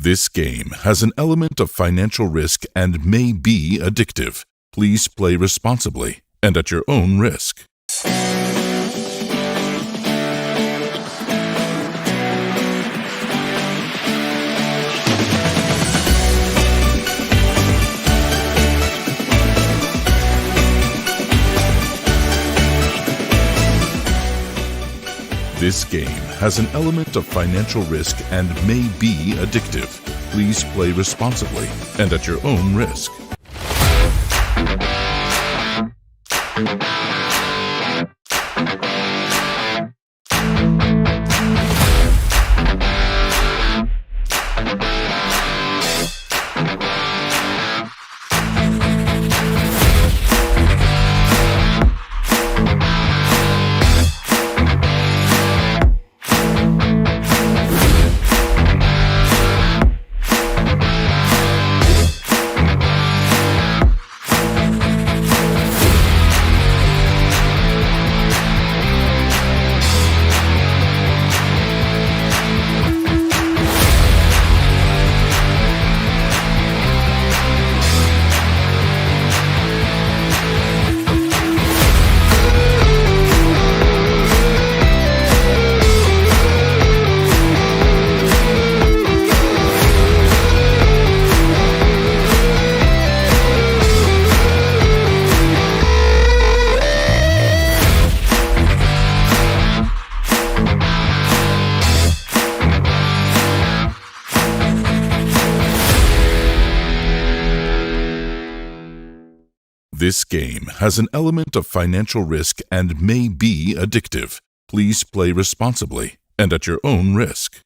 This game has an element of financial risk and may be addictive. Please play responsibly and at your own risk. This game has an element of financial risk and may be addictive. Please play responsibly and at your own risk. This game has an element of financial risk and may be addictive. Please play responsibly and at your own risk.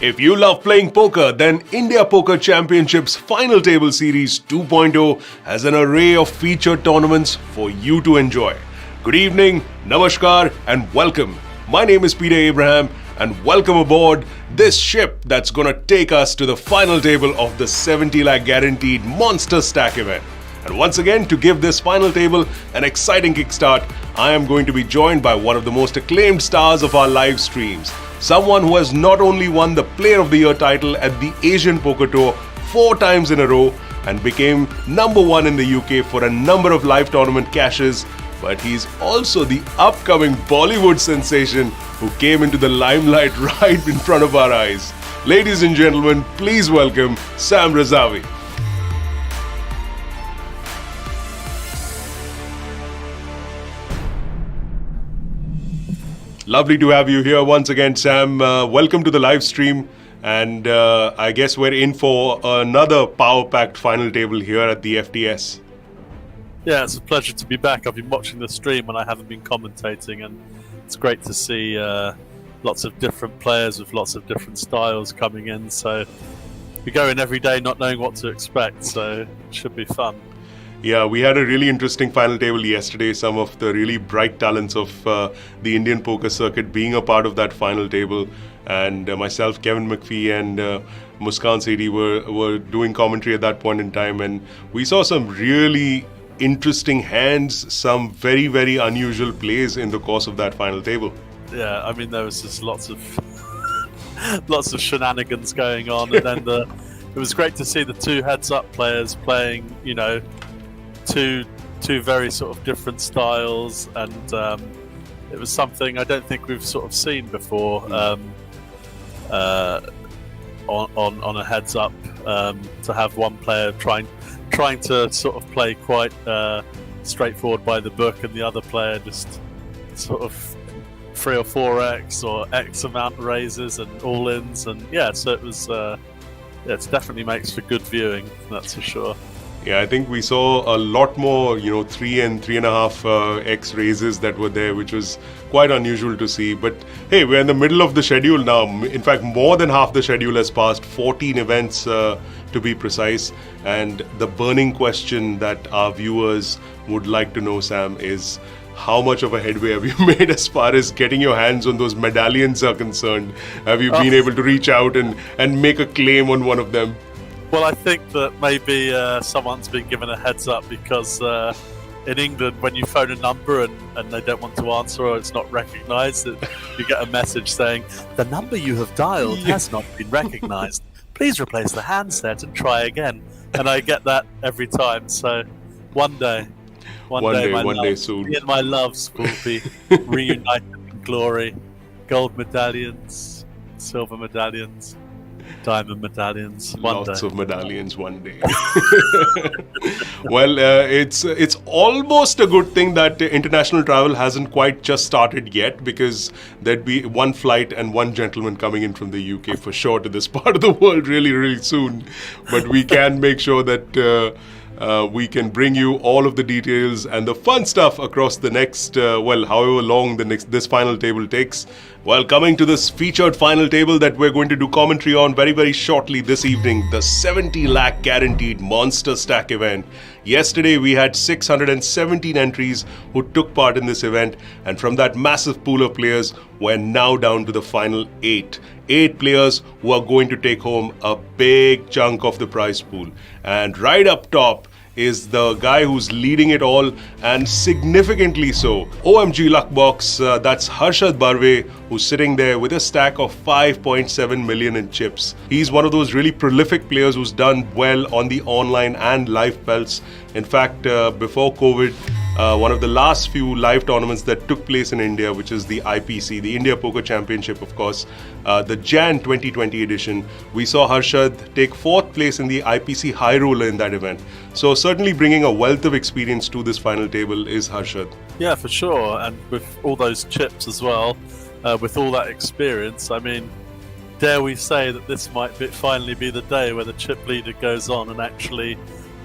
If you love playing poker, then India Poker Championships Final Table Series 2.0 has an array of featured tournaments for you to enjoy. Good evening, namaskar, and welcome. My name is Peter Abraham, and welcome aboard this ship that's gonna take us to the final table of the 70 lakh guaranteed Monster Stack event. And once again, to give this final table an exciting kickstart, I am going to be joined by one of the most acclaimed stars of our live streams. Someone who has not only won the Player of the Year title at the Asian Poker Tour 4 times in a row and became #1 in the UK for a number of live tournament cashes, but he's also the upcoming Bollywood sensation who came into the limelight right in front of our eyes. Ladies and gentlemen, please welcome Sam Razavi. Lovely to have you here once again, Sam. Welcome to the live stream. And I guess we're in for another power-packed final table here at the FTS. Yeah, it's a pleasure to be back. I've been watching the stream and I haven't been commentating, and it's great to see lots of different players with lots of different styles coming in. So we go in every day not knowing what to expect, so it should be fun. Yeah, we had a really interesting final table yesterday. Some of the really bright talents of the Indian poker circuit being a part of that final table. And myself, Kevin McPhee and Muskan Sethi were doing commentary at that point in time. And we saw some really interesting hands, some very, very unusual plays in the course of that final table. Yeah, I mean, there was just lots of shenanigans going on. And then it was great to see the two heads-up players playing, you know, two very sort of different styles, and it was something I don't think we've sort of seen before on a heads up, to have one player trying to sort of play quite straightforward by the book, and the other player just sort of 3 or 4x or X amount of raises and all-ins, and yeah, so it was it definitely makes for good viewing, that's for sure. Yeah, I think we saw a lot more, 3 and 3.5 X raises that were there, which was quite unusual to see. But hey, we're in the middle of the schedule now. In fact, more than half the schedule has passed, 14 events to be precise. And the burning question that our viewers would like to know, Sam, is how much of a headway have you made as far as getting your hands on those medallions are concerned? Have you been able to reach out and make a claim on one of them? Well, I think that maybe someone's been given a heads up, because in England, when you phone a number and they don't want to answer or it's not recognised, you get a message saying, the number you have dialed has not been recognised. Please replace the handset and try again. And I get that every time. So one day soon. Me and my loves will be reunited in glory. Gold medallions, silver medallions, diamond medallions. Lots of medallions one day. Well, it's almost a good thing that international travel hasn't quite just started yet, because there'd be one flight and one gentleman coming in from the UK for sure to this part of the world really, really soon. But we can make sure that we can bring you all of the details and the fun stuff across the next, however long this final table takes. Well, coming to this featured final table that we're going to do commentary on very, very shortly this evening, the 70 lakh guaranteed Monster Stack event. Yesterday, we had 617 entries who took part in this event, and from that massive pool of players, we're now down to the final 8. 8 players who are going to take home a big chunk of the prize pool. And right up top is the guy who's leading it all, and significantly so. Omglukbox, that's Harshad Barve, who's sitting there with a stack of 5.7 million in chips. He's one of those really prolific players who's done well on the online and live belts. In fact, before COVID, one of the last few live tournaments that took place in India, which is the IPC, the India Poker Championship, of course, the Jan 2020 edition, we saw Harshad take 4th place in the IPC High Roller in that event. So certainly bringing a wealth of experience to this final table is Harshad. Yeah, for sure. And with all those chips as well, with all that experience, I mean, dare we say that this might finally be the day where the chip leader goes on and actually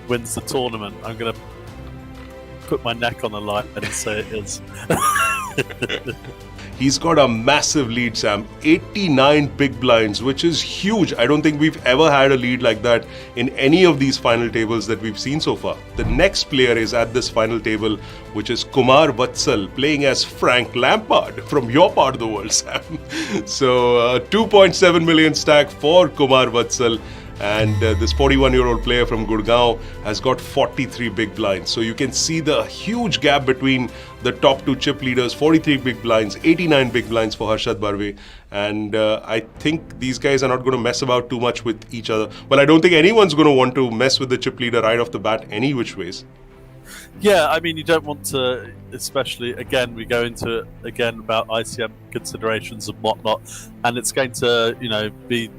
wins the tournament. I'm going to put my neck on the line and say it is. He's got a massive lead, Sam. 89 big blinds, which is huge. I don't think we've ever had a lead like that in any of these final tables that we've seen so far. The next player is at this final table, which is Kumar Vatsal, playing as Frank Lampard from your part of the world, Sam. So 2.7 million stack for Kumar Vatsal. And this 41-year-old player from Gurgaon has got 43 big blinds. So you can see the huge gap between the top 2 chip leaders, 43 big blinds, 89 big blinds for Harshad Barve. And I think these guys are not going to mess about too much with each other. Well, I don't think anyone's going to want to mess with the chip leader right off the bat any which ways. Yeah, I mean, you don't want to, especially, again, we go into it again about ICM considerations and whatnot. And it's going to, be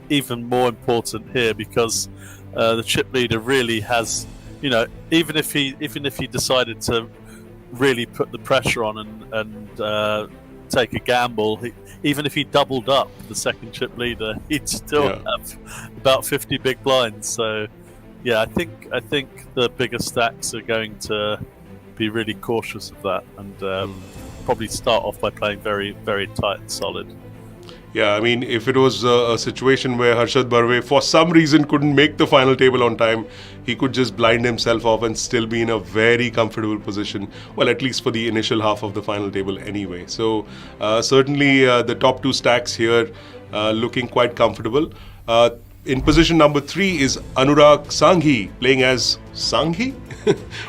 even more important here because the chip leader really has, even if he decided to really put the pressure on and take a gamble, even if he doubled up the second chip leader, he'd still have about 50 big blinds. So yeah, I think the bigger stacks are going to be really cautious of that and probably start off by playing very, very tight and solid. Yeah, I mean, if it was a situation where Harshad Barve for some reason couldn't make the final table on time, he could just blind himself off and still be in a very comfortable position. Well, at least for the initial half of the final table anyway. So certainly the top 2 stacks here looking quite comfortable. In position number 3 is Anurag Sangahi, playing as Sangahi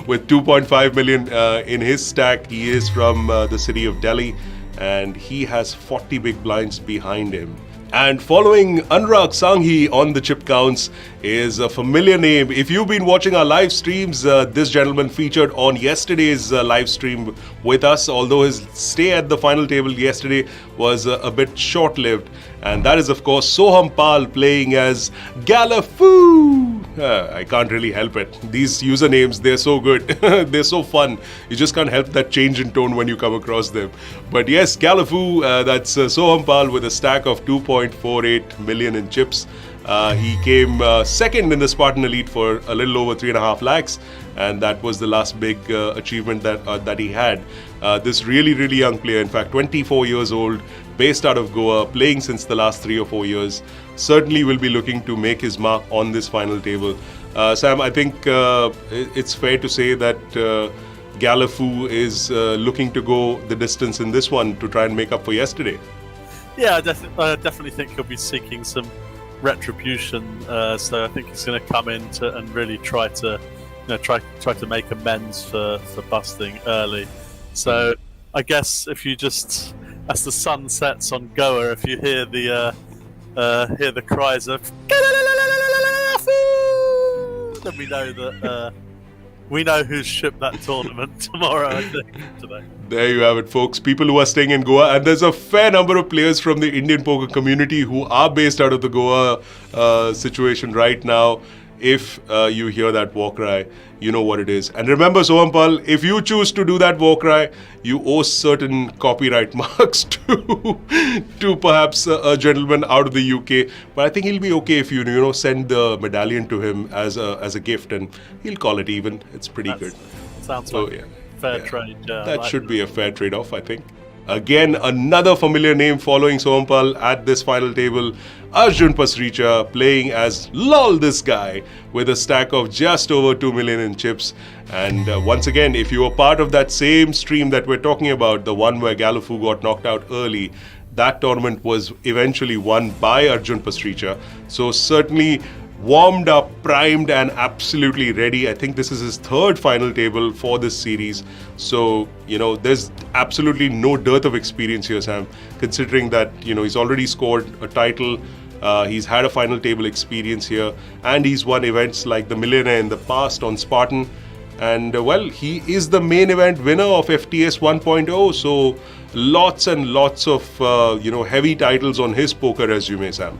with 2.5 million in his stack. He is from the city of Delhi, and he has 40 big blinds behind him. And following Anurag Sangahi on the chip counts is a familiar name. If you've been watching our live streams, this gentleman featured on yesterday's live stream with us, although his stay at the final table yesterday was a bit short-lived. And that is, of course, Soham Pal playing as Galafoo. I can't really help it. These usernames, they're so good. They're so fun. You just can't help that change in tone when you come across them. But yes, Galafoo, that's Soham Pal with a stack of 2.48 million in chips. He came second in the Spartan Elite for a little over 3.5 lakhs. And that was the last big achievement that he had. This really, really young player, in fact, 24 years old, based out of Goa, playing since the last 3 or 4 years, certainly will be looking to make his mark on this final table. Sam, I think it's fair to say that Galafoo is looking to go the distance in this one to try and make up for yesterday. Yeah, I definitely think he'll be seeking some retribution. So I think he's going to come in and really try to try to make amends for busting early. So I guess if you just, as the sun sets on Goa, if you hear the cries of then we know who's shipped that tournament tomorrow, I think, today. There you have it, folks. People who are staying in Goa, and there's a fair number of players from the Indian poker community who are based out of the Goa situation right now. If you hear that war cry, you know what it is. And remember, Soham Pal, if you choose to do that war cry, you owe certain copyright marks to perhaps a gentleman out of the UK. But I think he'll be okay if you send the medallion to him as a gift, and he'll call it even. It's pretty good. Sounds like a fair trade. That should be a fair trade-off, I think. Again, another familiar name following Soham Pal at this final table, Arjun Pasricha, playing as LOL this guy with a stack of just over 2 million in chips. And once again, if you were part of that same stream that we're talking about, the one where Galofu got knocked out early, that tournament was eventually won by Arjun Pasricha. So certainly warmed up, primed, and absolutely ready. I think this is his third final table for this series. So, there's absolutely no dearth of experience here, Sam, considering that, he's already scored a title. He's had a final table experience here, and he's won events like the Millionaire in the past on Spartan. And, he is the main event winner of FTS 1.0. So, lots and lots of, heavy titles on his poker resume, Sam.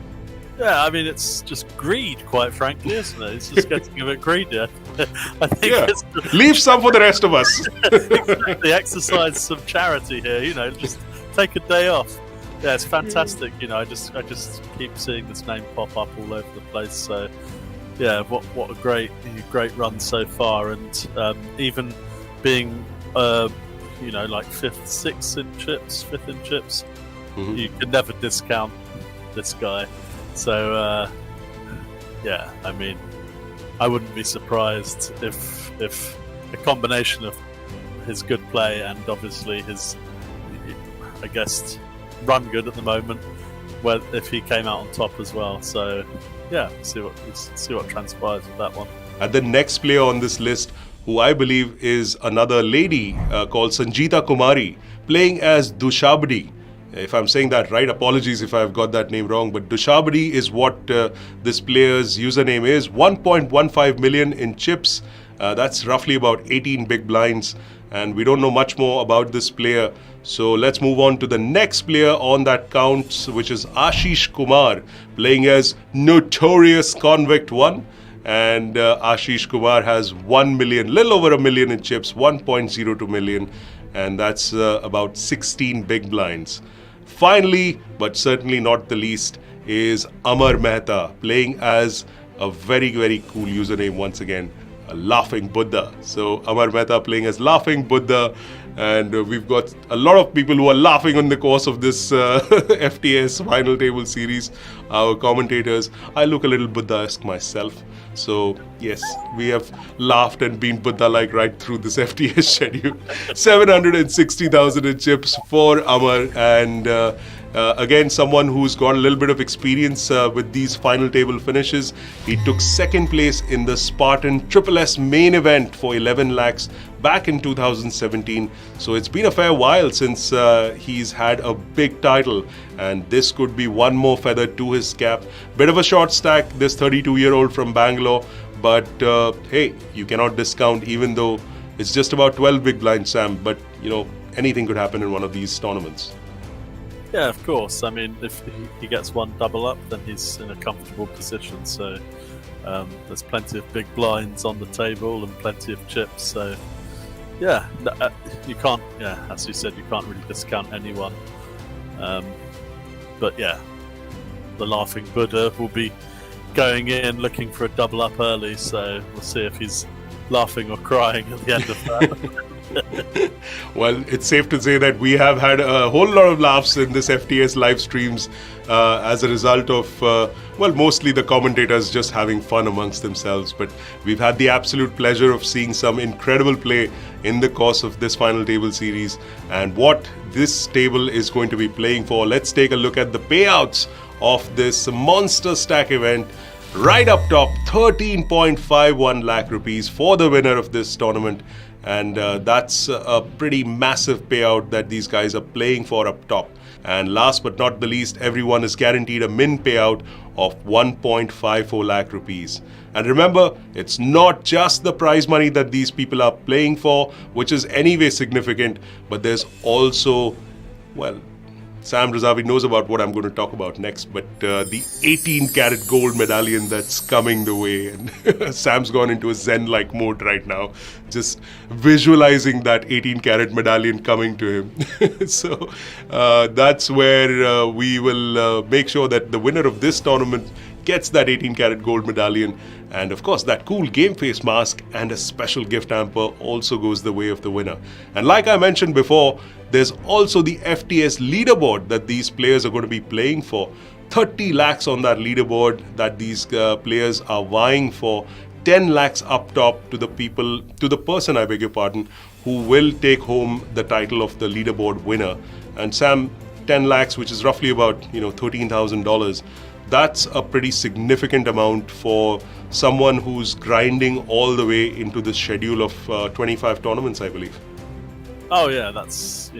Yeah, I mean, it's just greed, quite frankly, isn't it? It's just getting a bit greedy. I think leave some for the rest of us. Exactly, exercise some charity here, just take a day off. Yeah, it's fantastic. I just keep seeing this name pop up all over the place. So, yeah, what a great run so far, and even being like fifth in chips, you can never discount this guy. So, I mean, I wouldn't be surprised if a combination of his good play and obviously his, I guess, run good at the moment, if he came out on top as well. So, yeah, see what transpires with that one. And the next player on this list, who I believe is another lady called Sanjeeta Kumari, playing as Dushabdi. If I'm saying that right, apologies if I've got that name wrong, but Dushabdi is what this player's username is. 1.15 million in chips. That's roughly about 18 big blinds. And we don't know much more about this player. So let's move on to the next player on that count, which is Ashish Kumar, playing as Notorious Convict 1. And Ashish Kumar has 1 million, little over a million in chips, 1.02 million. And that's about 16 big blinds. Finally, but certainly not the least, is Amar Mehta, playing as a very, very cool username once again, a Laughing Buddha. So Amar Mehta playing as Laughing Buddha, and we've got a lot of people who are laughing on the course of this FTS final table series. Our commentators, I look a little Buddha-esque myself. So yes, we have laughed and been Buddha-like right through this FTS schedule. 760,000 in chips for Amar, and again, someone who's got a little bit of experience with these final table finishes. He took second place in the Spartan Triple S main event for 11 lakhs back in 2017. So it's been a fair while since he's had a big title, and this could be one more feather to his cap. Bit of a short stack, this 32-year-old from Bangalore, but hey, you cannot discount, even though it's just about 12 big blinds, Sam, but anything could happen in one of these tournaments. Yeah, of course. I mean, if he gets one double up, then he's in a comfortable position. So there's plenty of big blinds on the table and plenty of chips. So yeah, you can't. Yeah, as you said, you can't really discount anyone. But yeah, the Laughing Buddha will be going in looking for a double up early. So we'll see if he's laughing or crying at the end of that. Well, it's safe to say that we have had a whole lot of laughs in this FTS live streams as a result of, mostly the commentators just having fun amongst themselves. But we've had the absolute pleasure of seeing some incredible play in the course of this final table series, and what this table is going to be playing for. Let's take a look at the payouts of this monster stack event. Right up top, 13.51 lakh rupees for the winner of this tournament. And that's a pretty massive payout that these guys are playing for up top. And last but not the least, everyone is guaranteed a min payout of 1.54 lakh rupees. And remember, it's not just the prize money that these people are playing for, which is anyway significant, but there's also, well, Sam Razavi knows about what I'm going to talk about next, but the 18-karat gold medallion that's coming the way. And Sam's gone into a Zen-like mode right now, just visualizing that 18-karat medallion coming to him. So that's where we will make sure that the winner of this tournament gets that 18-karat gold medallion. And of course, that cool game face mask and a special gift hamper also goes the way of the winner. And like I mentioned before, there's also the FTS leaderboard that these players are going to be playing for. 30 lakhs on that leaderboard that these players are vying for. 10 lakhs up top to the person, I beg your pardon, who will take home the title of the leaderboard winner. And Sam, 10 lakhs, which is roughly about, $13,000. That's a pretty significant amount for someone who's grinding all the way into the schedule of 25 tournaments, I believe. Oh yeah, that's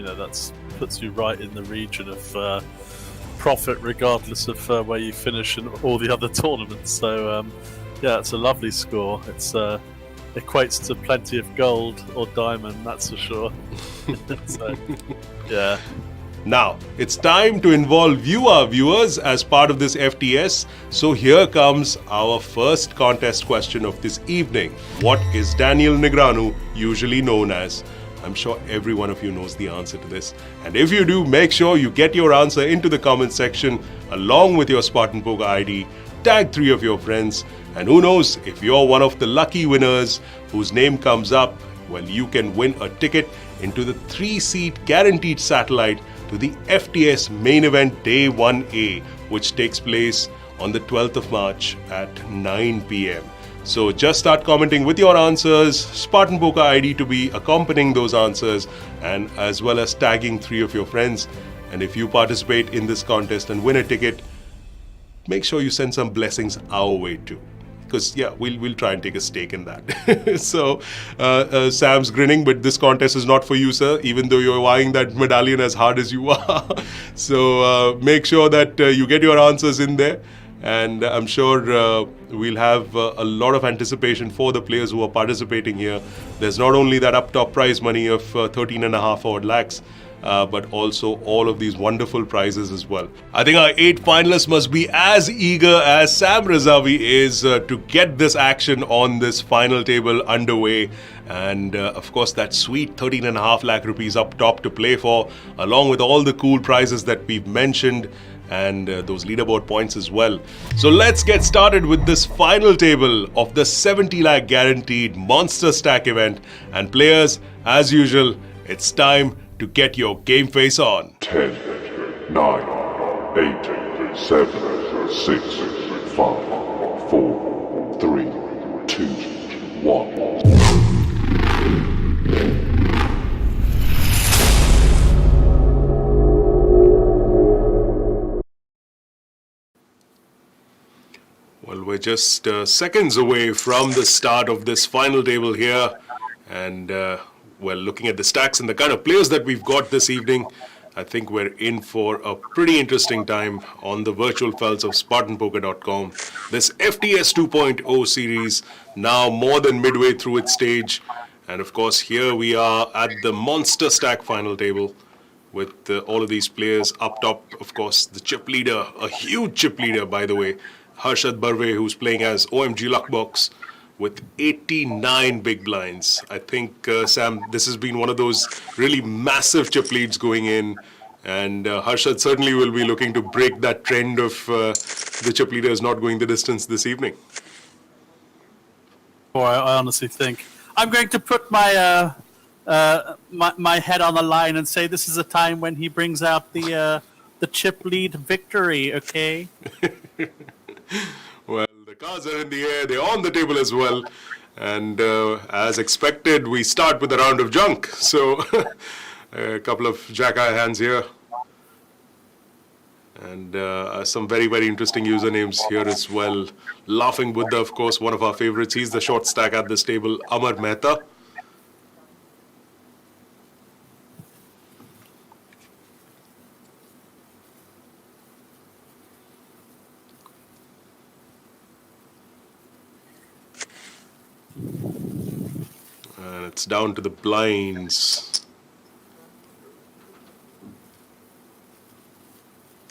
puts you right in the region of profit, regardless of where you finish in all the other tournaments. So yeah, it's a lovely score. It's equates to plenty of gold or diamond, that's for sure. So, yeah. Now, it's time to involve you, our viewers, as part of this FTS. So here comes our first contest question of this evening. What is Daniel Negreanu usually known as? I'm sure every one of you knows the answer to this. And if you do, make sure you get your answer into the comment section along with your Spartan Poker ID. Tag 3 of your friends. And who knows, if you're one of the lucky winners whose name comes up, well, you can win a ticket into the 3-seat guaranteed satellite to the FTS main event Day 1A, which takes place on the 12th of March at 9 p.m. So just start commenting with your answers, Spartan Poker ID to be accompanying those answers, and as well as tagging 3 of your friends. And if you participate in this contest and win a ticket, make sure you send some blessings our way too. Because yeah, we'll try and take a stake in that. So Sam's grinning, but this contest is not for you, sir, even though you're eyeing that medallion as hard as you are. So make sure that you get your answers in there. And I'm sure we'll have a lot of anticipation for the players who are participating here. There's not only that up top prize money of 13.5 odd lakhs, but also all of these wonderful prizes as well. I think our 8 finalists must be as eager as Sam Razavi is to get this action on this final table underway. And of course, that sweet 13.5 lakh rupees up top to play for, along with all the cool prizes that we've mentioned, and those leaderboard points as well. So let's get started with this final table of the 70 lakh guaranteed Monster Stack event. And players, as usual, it's time to get your game face on. 10, 9, 8, 7, 6, 5, 4, 3, 2, 1. Well, we're just seconds away from the start of this final table here. And well, looking at the stacks and the kind of players that we've got this evening, I think we're in for a pretty interesting time on the virtual fields of SpartanPoker.com. This FTS 2.0 series, now more than midway through its stage. And of course, here we are at the Monster Stack final table with all of these players up top. Of course, the chip leader, a huge chip leader, by the way, Harshad Barve, who's playing as Omglukbox with 89 big blinds. I think, Sam, this has been one of those really massive chip leads going in. And Harshad certainly will be looking to break that trend of the chip leaders not going the distance this evening. Or I honestly think I'm going to put my my head on the line and say this is a time when he brings out the chip lead victory. Okay. Well, the cards are in the air, they're on the table as well. And as expected, we start with a round of junk. So a couple of jack-eye hands here. And some very, very interesting usernames here as well. Laughing Buddha, of course, one of our favorites. He's the short stack at this table. Amar Mehta. And it's down to the blinds.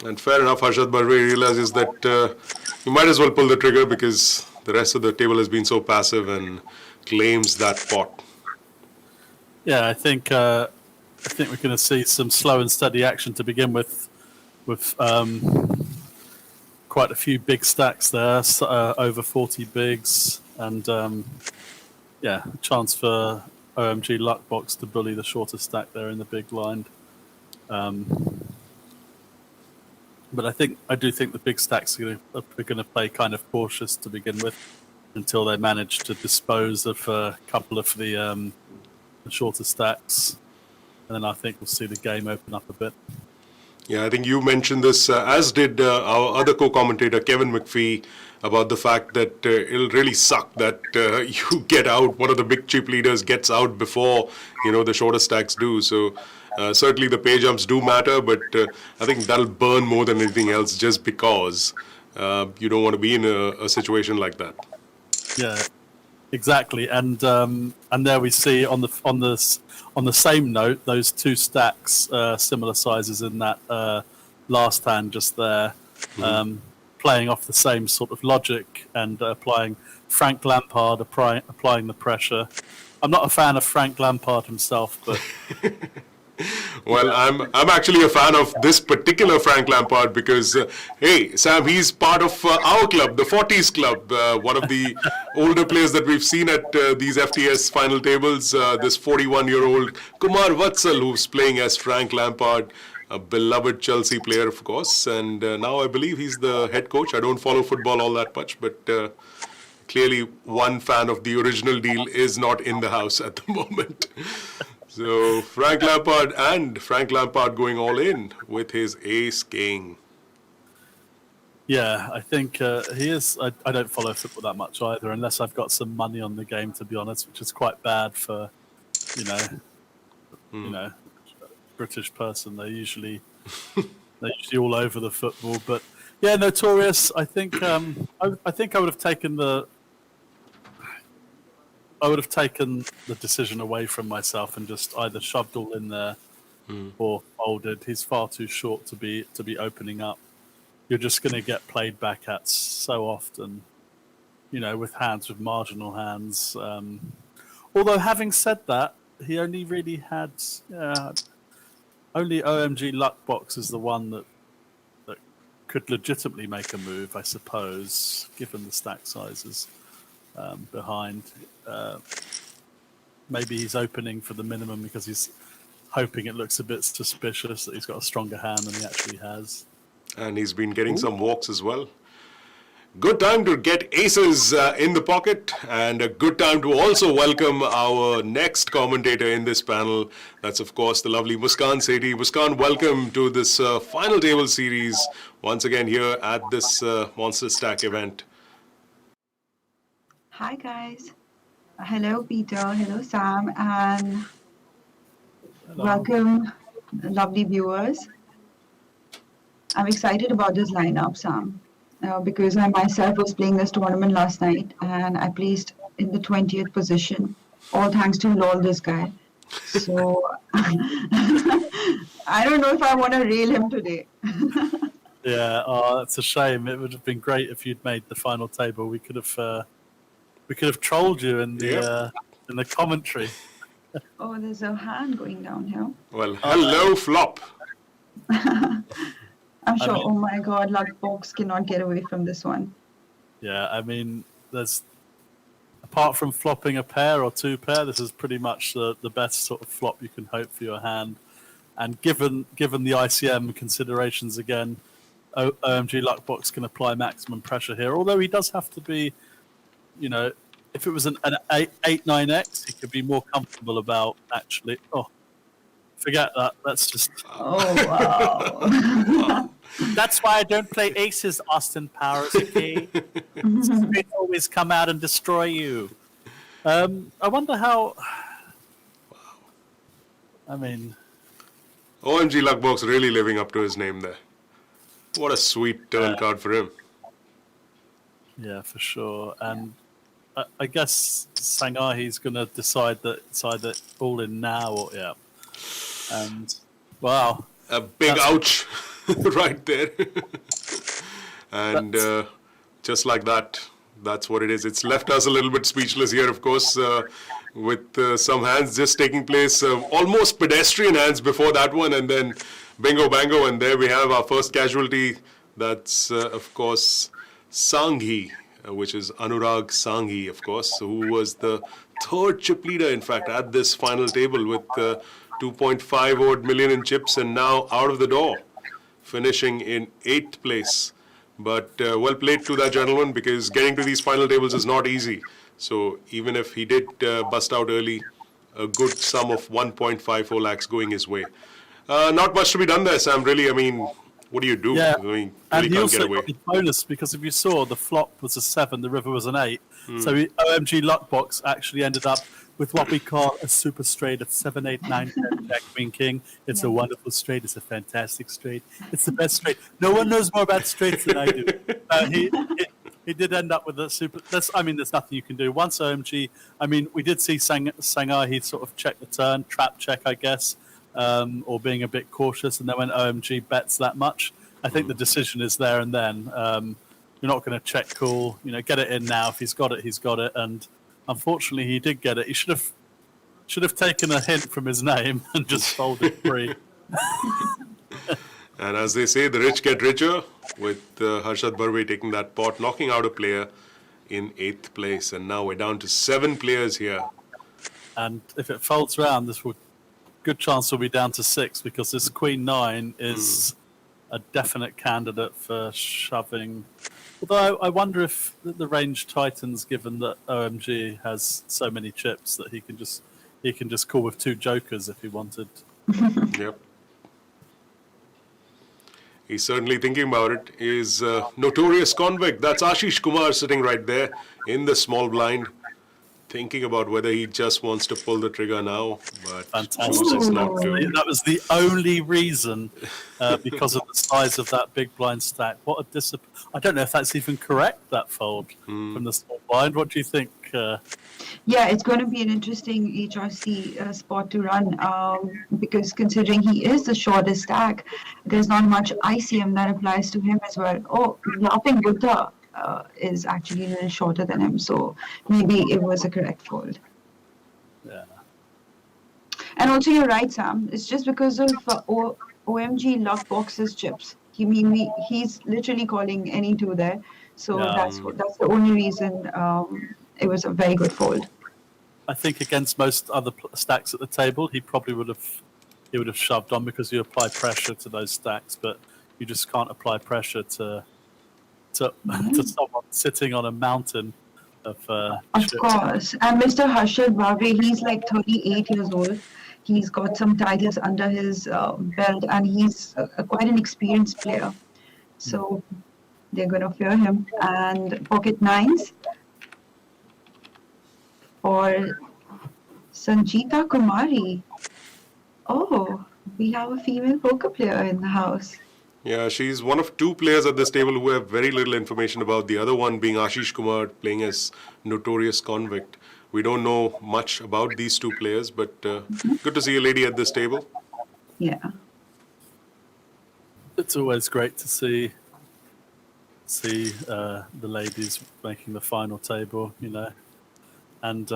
And fair enough, Harshad Barve realizes that you might as well pull the trigger because the rest of the table has been so passive and claims that pot. Yeah, I think we're going to see some slow and steady action to begin with quite a few big stacks there, over 40 bigs, and a chance for OMG Luckbox to bully the shorter stack there in the big blind. But I do think the big stacks are going to play kind of cautious to begin with until they manage to dispose of a couple of the shorter stacks, and then I think we'll see the game open up a bit. Yeah, I think you mentioned this, as did our other co-commentator, Kevin McPhee, about the fact that it'll really suck that you get out, one of the big chip leaders gets out before, the shorter stacks do. So certainly the pay jumps do matter, but I think that'll burn more than anything else just because you don't want to be in a situation like that. Yeah, exactly. And there we see on the same note, those two stacks, similar sizes in that last hand just there, playing off the same sort of logic and applying Frank Lampard, applying the pressure. I'm not a fan of Frank Lampard himself, but... Well, I'm actually a fan of this particular Frank Lampard because, hey, Sam, he's part of our club, the 40s club, one of the older players that we've seen at these FTS final tables, this 41-year-old Kumar Vatsal, who's playing as Frank Lampard, a beloved Chelsea player, of course, and now I believe he's the head coach. I don't follow football all that much, but clearly one fan of the original deal is not in the house at the moment. So Frank Lampard going all in with his ace king. Yeah, I think he is. I don't follow football that much either, unless I've got some money on the game, to be honest, which is quite bad for, British person. They're usually all over the football. But yeah, notorious. I think I would have taken the decision away from myself and just either shoved all in there or folded. He's far too short to be opening up. You're just going to get played back at so often, with marginal hands. Although having said that, he only really had only OMG Luckbox is the one that could legitimately make a move, I suppose, given the stack sizes behind. Maybe he's opening for the minimum because he's hoping it looks a bit suspicious that he's got a stronger hand than he actually has. And he's been getting some walks as well. Good time to get aces in the pocket, and a good time to also welcome our next commentator in this panel. That's, of course, the lovely Muskan Sethi. Muskan, welcome to this final table series once again here at this Monster Stack event. Hi, guys. Hello, Peter. Hello, Sam. And welcome, lovely viewers. I'm excited about this lineup, Sam. Because I myself was playing this tournament last night and I placed in the 20th position, all thanks to LOL this guy. So I don't know if I want to rail him today. Yeah, that's a shame. It would have been great if you'd made the final table. We could have trolled you in the commentary. Oh, there's a hand going down here. Well, hello, Flop. I'm sure, oh my God, Luckbox cannot get away from this one. Yeah, I mean, apart from flopping a pair or two pair, this is pretty much the best sort of flop you can hope for your hand. And given the ICM considerations again, OMG Luckbox can apply maximum pressure here. Although he does have to be, if it was an 8-9X, he could be more comfortable about actually. Oh, forget that. That's just. Oh, wow. That's why I don't play aces, Austin Powers. Okay, they always come out and destroy you. I wonder how. I mean, OMG Luckbox really living up to his name there. What a sweet turn card for him. yeah, for sure. And I guess Sangahi's going to decide that it's either all in now or yeah. And wow, A big ouch right there. And just like that, that's what it is. It's left us a little bit speechless here, of course, with some hands just taking place, almost pedestrian hands before that one, and then bingo bango, and there we have our first casualty. That's, of course, Sangahi, which is Anurag Sangahi, of course, who was the third chip leader, in fact, at this final table with 2.5 odd million in chips, and now out of the door, finishing in 8th place. But well played to that gentleman, because getting to these final tables is not easy. So even if he did bust out early, a good sum of 1.54 lakhs going his way. Not much to be done there, Sam, really. I mean, what do you do? yeah. I mean, And really he can't also get away. got the bonus because if you saw, the flop was a 7, the river was an 8. So OMG Luckbox actually ended up with what we call a super straight of 7, 8, 9, 10, Jack, Queen, King. It's a wonderful straight. It's a fantastic straight. It's the best straight. No one knows more about straights than I do. He did end up with a super. I mean, there's nothing you can do. Once OMG, I mean, we did see Sangahi sort of check the turn, trap check, I guess, or being a bit cautious. And then when OMG bets that much, I think the decision is there and then. You're not going to check call, get it in now. If he's got it, he's got it. And unfortunately, he did get it. He should have taken a hint from his name and just folded free. And as they say, the rich get richer, with Harshad Barve taking that pot, knocking out a player in 8th place. And now we're down to 7 players here. And if it folds round, good chance we'll be down to 6, because this Queen 9 is a definite candidate for shoving. Although I wonder if the range tightens, given that OMG has so many chips that he can just call with 2 jokers if he wanted. Yep. He's certainly thinking about it. Is notorious convict. That's Ashish Kumar sitting right there in the small blind, thinking about whether he just wants to pull the trigger now, but chooses not to. That was the only reason, because of the size of that big blind stack. What a discipline! I don't know if that's even correct, that fold from the small blind. What do you think? Yeah, it's going to be an interesting HRC spot to run, because considering he is the shortest stack, there's not much ICM that applies to him as well. Oh, Laughing Buddha is actually a little shorter than him, so maybe it was a correct fold. Yeah. And also, you're right, Sam. It's just because of OMG Luckbox's chips. He's literally calling any 2 there, so that's the only reason. It was a very good fold. I think against most other stacks at the table, he probably would have shoved on, because you apply pressure to those stacks, but you just can't apply pressure to someone sitting on a mountain of chips. Course. And Mr. Harshad Barve, he's like 38 years old. He's got some titles under his belt, and he's quite an experienced player. So they're going to fear him. And pocket 9s. Or Sanjeeta Kumari. Oh, we have a female poker player in the house. Yeah, she's one of 2 players at this table who have very little information about. The other one being Ashish Kumar, playing as notorious convict. We don't know much about these 2 players, but good to see a lady at this table. Yeah. It's always great to see the ladies making the final table, And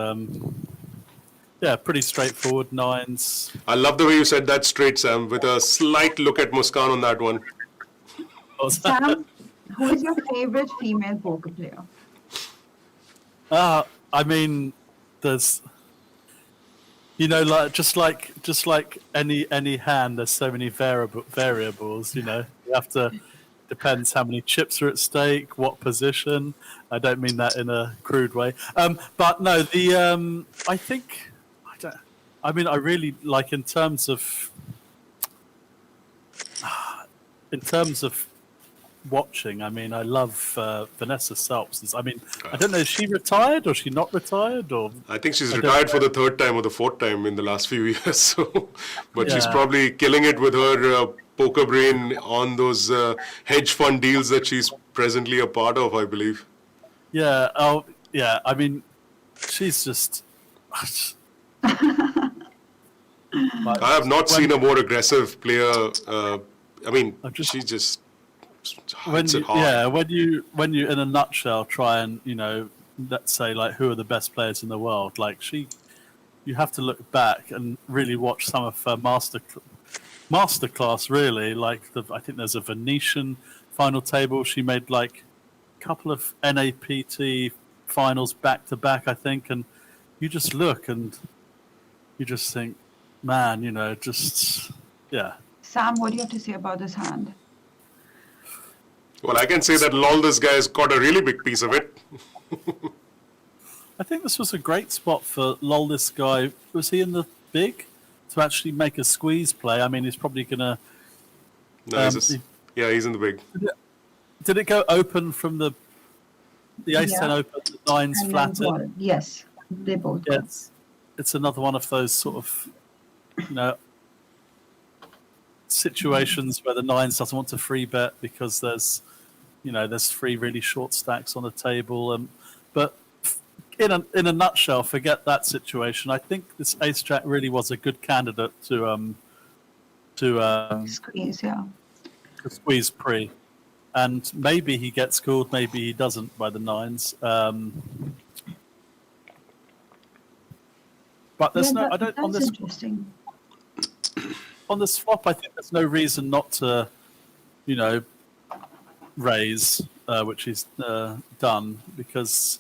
pretty straightforward 9s. I love the way you said that straight, Sam, with a slight look at Muskan on that one. Sam, who is your favorite female poker player? I mean, there's, just like any hand, there's so many variables. You have to. Depends how many chips are at stake, what position. I don't mean that in a crude way. But no, I mean, I really like in terms of watching. I mean, I love Vanessa Salps. I mean, I don't know, is she retired or is she not retired? Or I think she's retired for the third time or the fourth time in the last few years. So, but she's probably killing it with her poker brain on those hedge fund deals that she's presently a part of, I believe. Yeah. Oh, yeah. I mean, she's just. I have not seen a more aggressive player. I mean, she just hits it hard. When you in a nutshell try and let's say like who are the best players in the world, like you have to look back and really watch some of her masterclass. Really, like I think there's a Venetian final table. She made like a couple of NAPT finals back to back, I think, and you just look and you just think, man, Sam, what do you have to say about this hand? Well, I can say that lol, this guy's got a really big piece of it. I think this was a great spot for lol. This guy, was he in the big to actually make a squeeze play? I mean, he's probably gonna. No, he's in the big. Did it go open from the ace 10 open, the nines And flatted? Yes, they both. Yeah, it's another one of those sort of, situations where the nines doesn't want to free bet because there's 3 really short stacks on the table. But in a nutshell, forget that situation. I think this ace jack really was a good candidate to Squeeze, yeah. to squeeze pre, and maybe he gets called, maybe he doesn't by the nines. But there's on this interesting. On this flop. I think there's no reason not to, raise, which he's done, because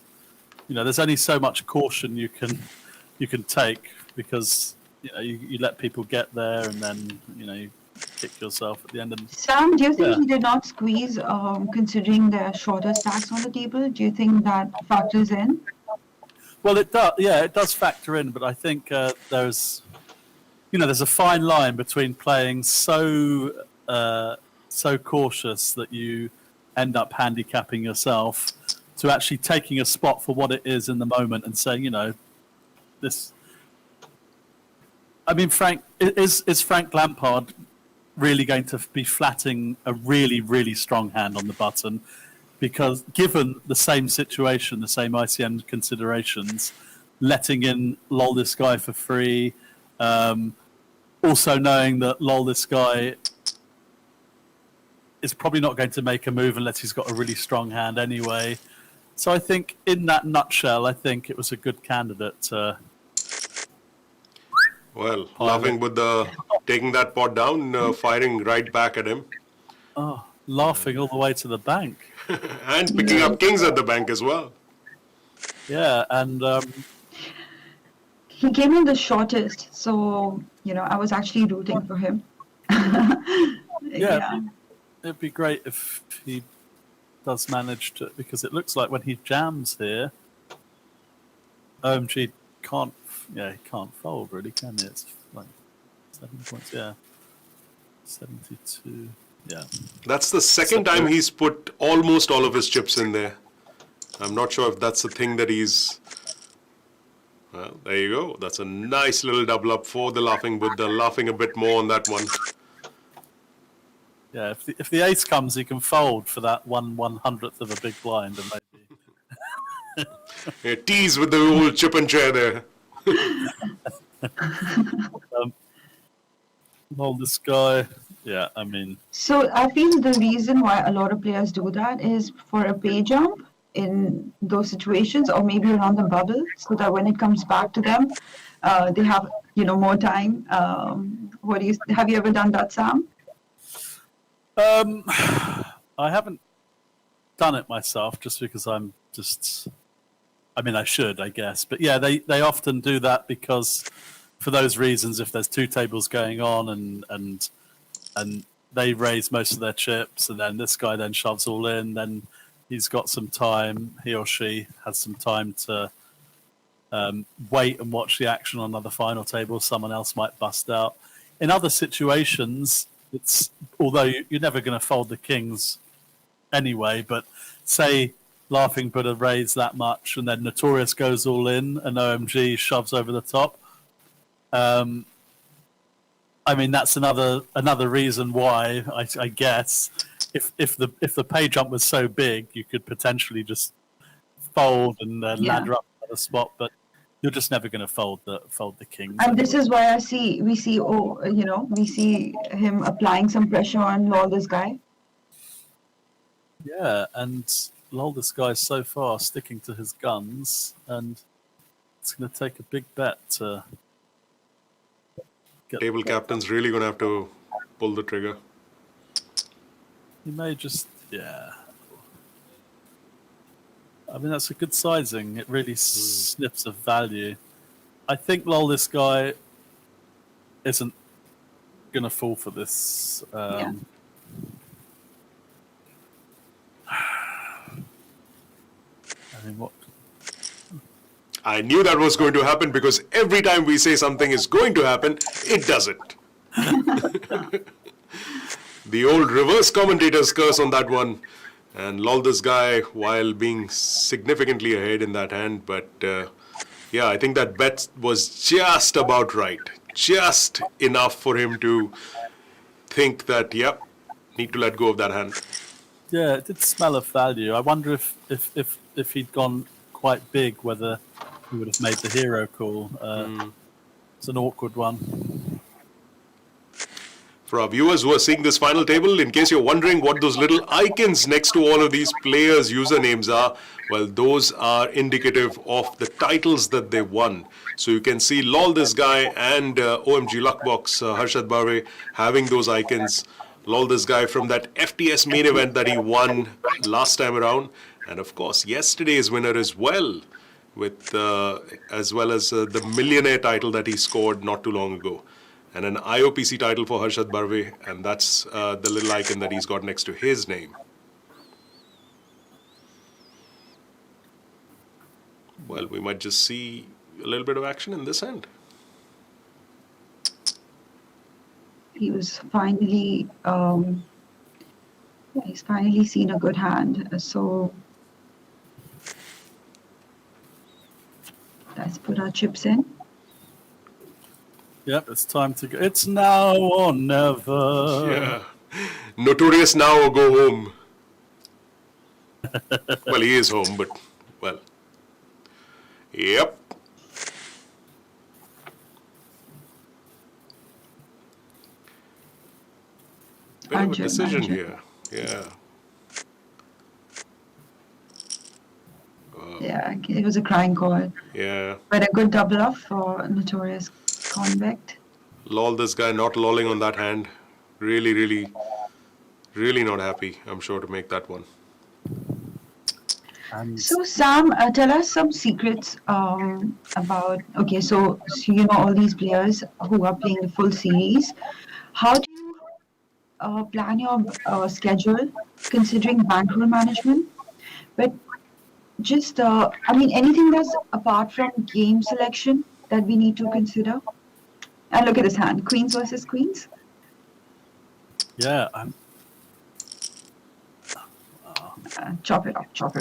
there's only so much caution you can take, because you let people get there and then you kick yourself at the end. And Sam, do you think he did not squeeze, considering the shorter stacks on the table? Do you think that factors in? Well, it does. Yeah, it does factor in, but I think there's a fine line between playing so cautious that you end up handicapping yourself, to actually taking a spot for what it is in the moment and saying, this. I mean, is Frank Lampard really going to be flatting a really, really strong hand on the button? Because given the same situation, the same ICM considerations, letting in lol this guy for free, also knowing that lol this guy is probably not going to make a move unless he's got a really strong hand anyway. So I think in that nutshell, I think it was a good candidate. Well, laughing with taking that pot down, firing right back at him. Oh, laughing all the way to the bank. And picking up kings at the bank as well. Yeah, and He came in the shortest, so I was actually rooting for him. yeah, it'd be great if he does manage to, because it looks like when he jams here, OMG can't fold really, can he? It's like 7 points, 72. Yeah. That's the second time he's put almost all of his chips in there. I'm not sure if that's the thing that he's... Well, there you go. That's a nice little double up for the laughing Buddha, laughing a bit more on that one. Yeah, if the ace comes, he can fold for that 1/100th of a big blind, and maybe... Yeah, tease with the old chip and chair there. This guy... Yeah, I mean... So I feel the reason why a lot of players do that is for a pay jump in those situations, or maybe around the bubble, so that when it comes back to them, they have more time. Have you ever done that, Sam? I haven't done it myself, just because I should, I guess. But yeah, they often do that because, for those reasons, if there's 2 tables going on and they raise most of their chips, and then this guy then shoves all in, then he's got some time, he or she has some time to wait and watch the action on another final table. Someone else might bust out. In other situations, although you're never going to fold the kings anyway, but say Laughing Buddha raised that much and then Notorious goes all in and OMG shoves over the top. I mean, that's another reason why I guess if the pay jump was so big, you could potentially just fold and ladder up to the spot, but you're just never going to fold the king. And this is why we see him applying some pressure on all this guy. Yeah, and this guy's so far sticking to his guns, and it's going to take a big bet to get. Table captain's really going to have to pull the trigger. He may just, I mean, that's a good sizing. It really snips of value. I think this guy isn't going to fall for this. I mean, what? I knew that was going to happen because every time we say something is going to happen, it doesn't. The old reverse commentator's curse on that one. And lol this guy while being significantly ahead in that hand. But I think that bet was just about right. Just enough for him to think that, need to let go of that hand. Yeah, it did smell of value. I wonder if he'd gone quite big, whether he would have made the hero call. It's an awkward one. For our viewers who are seeing this final table, in case you're wondering what those little icons next to all of these players' usernames are, well, those are indicative of the titles that they won. So you can see lol this guy and OMG Luckbox, Harshad Barve, having those icons. Lol this guy from that FTS main event that he won last time around. And of course, yesterday's winner as well, with as well as the millionaire title that he scored not too long ago. And an IOPC title for Harshad Barve, and that's the little icon that he's got next to his name. Well, we might just see a little bit of action in this end. He was finally, he's finally seen a good hand. So let's put our chips in. Yep, it's time to go. It's now or never. Yeah. Notorious now or go home. Well, he is home, but, well. Yep. Bit of a decision here. Yeah. Yeah, it was a crying call. Yeah. But a good double off for Notorious Convict. Lol, this guy not lolling on that hand. Really, really, really not happy, I'm sure, to make that one. So Sam, tell us some secrets about, so you know all these players who are playing the full series. How do you plan your schedule considering bankroll management? But just, anything that's apart from game selection that we need to consider? And look at this hand, queens versus queens. Yeah. Chop it up. Chop.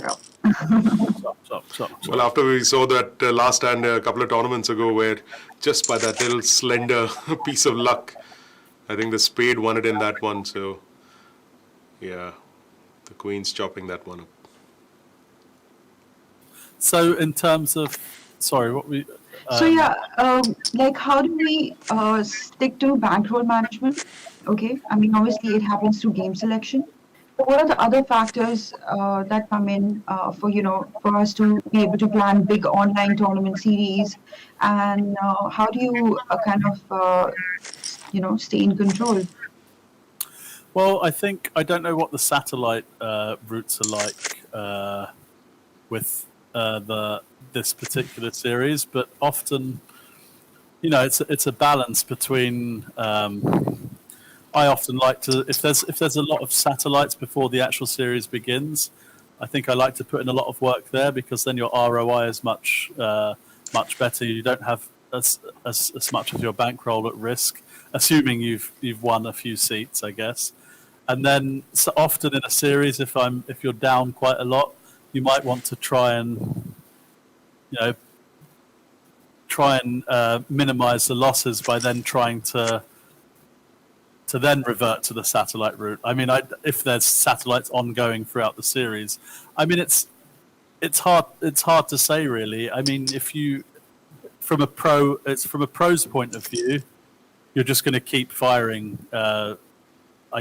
Well, after we saw that last hand a couple of tournaments ago where just by that little slender piece of luck, I think the spade won it in that one. So, yeah, the queen's chopping that one up. So in terms of, sorry, what we... how do we stick to bankroll management? Okay, I mean, obviously it happens through game selection. But what are the other factors that come in for us to be able to plan big online tournament series? And how do you stay in control? Well, I don't know what the satellite routes are like with this particular series, but often, it's a balance between. I often like to, if there's a lot of satellites before the actual series begins, I think I like to put in a lot of work there because then your ROI is much much better. You don't have as much of your bankroll at risk, assuming you've won a few seats, I guess. And then so often in a series, if you're down quite a lot, you might want to try and minimize the losses by then trying to then revert to the satellite route. I mean, if there's satellites ongoing throughout the series, I mean it's hard to say really. I mean, if you from a pro's point of view, you're just going to keep firing. I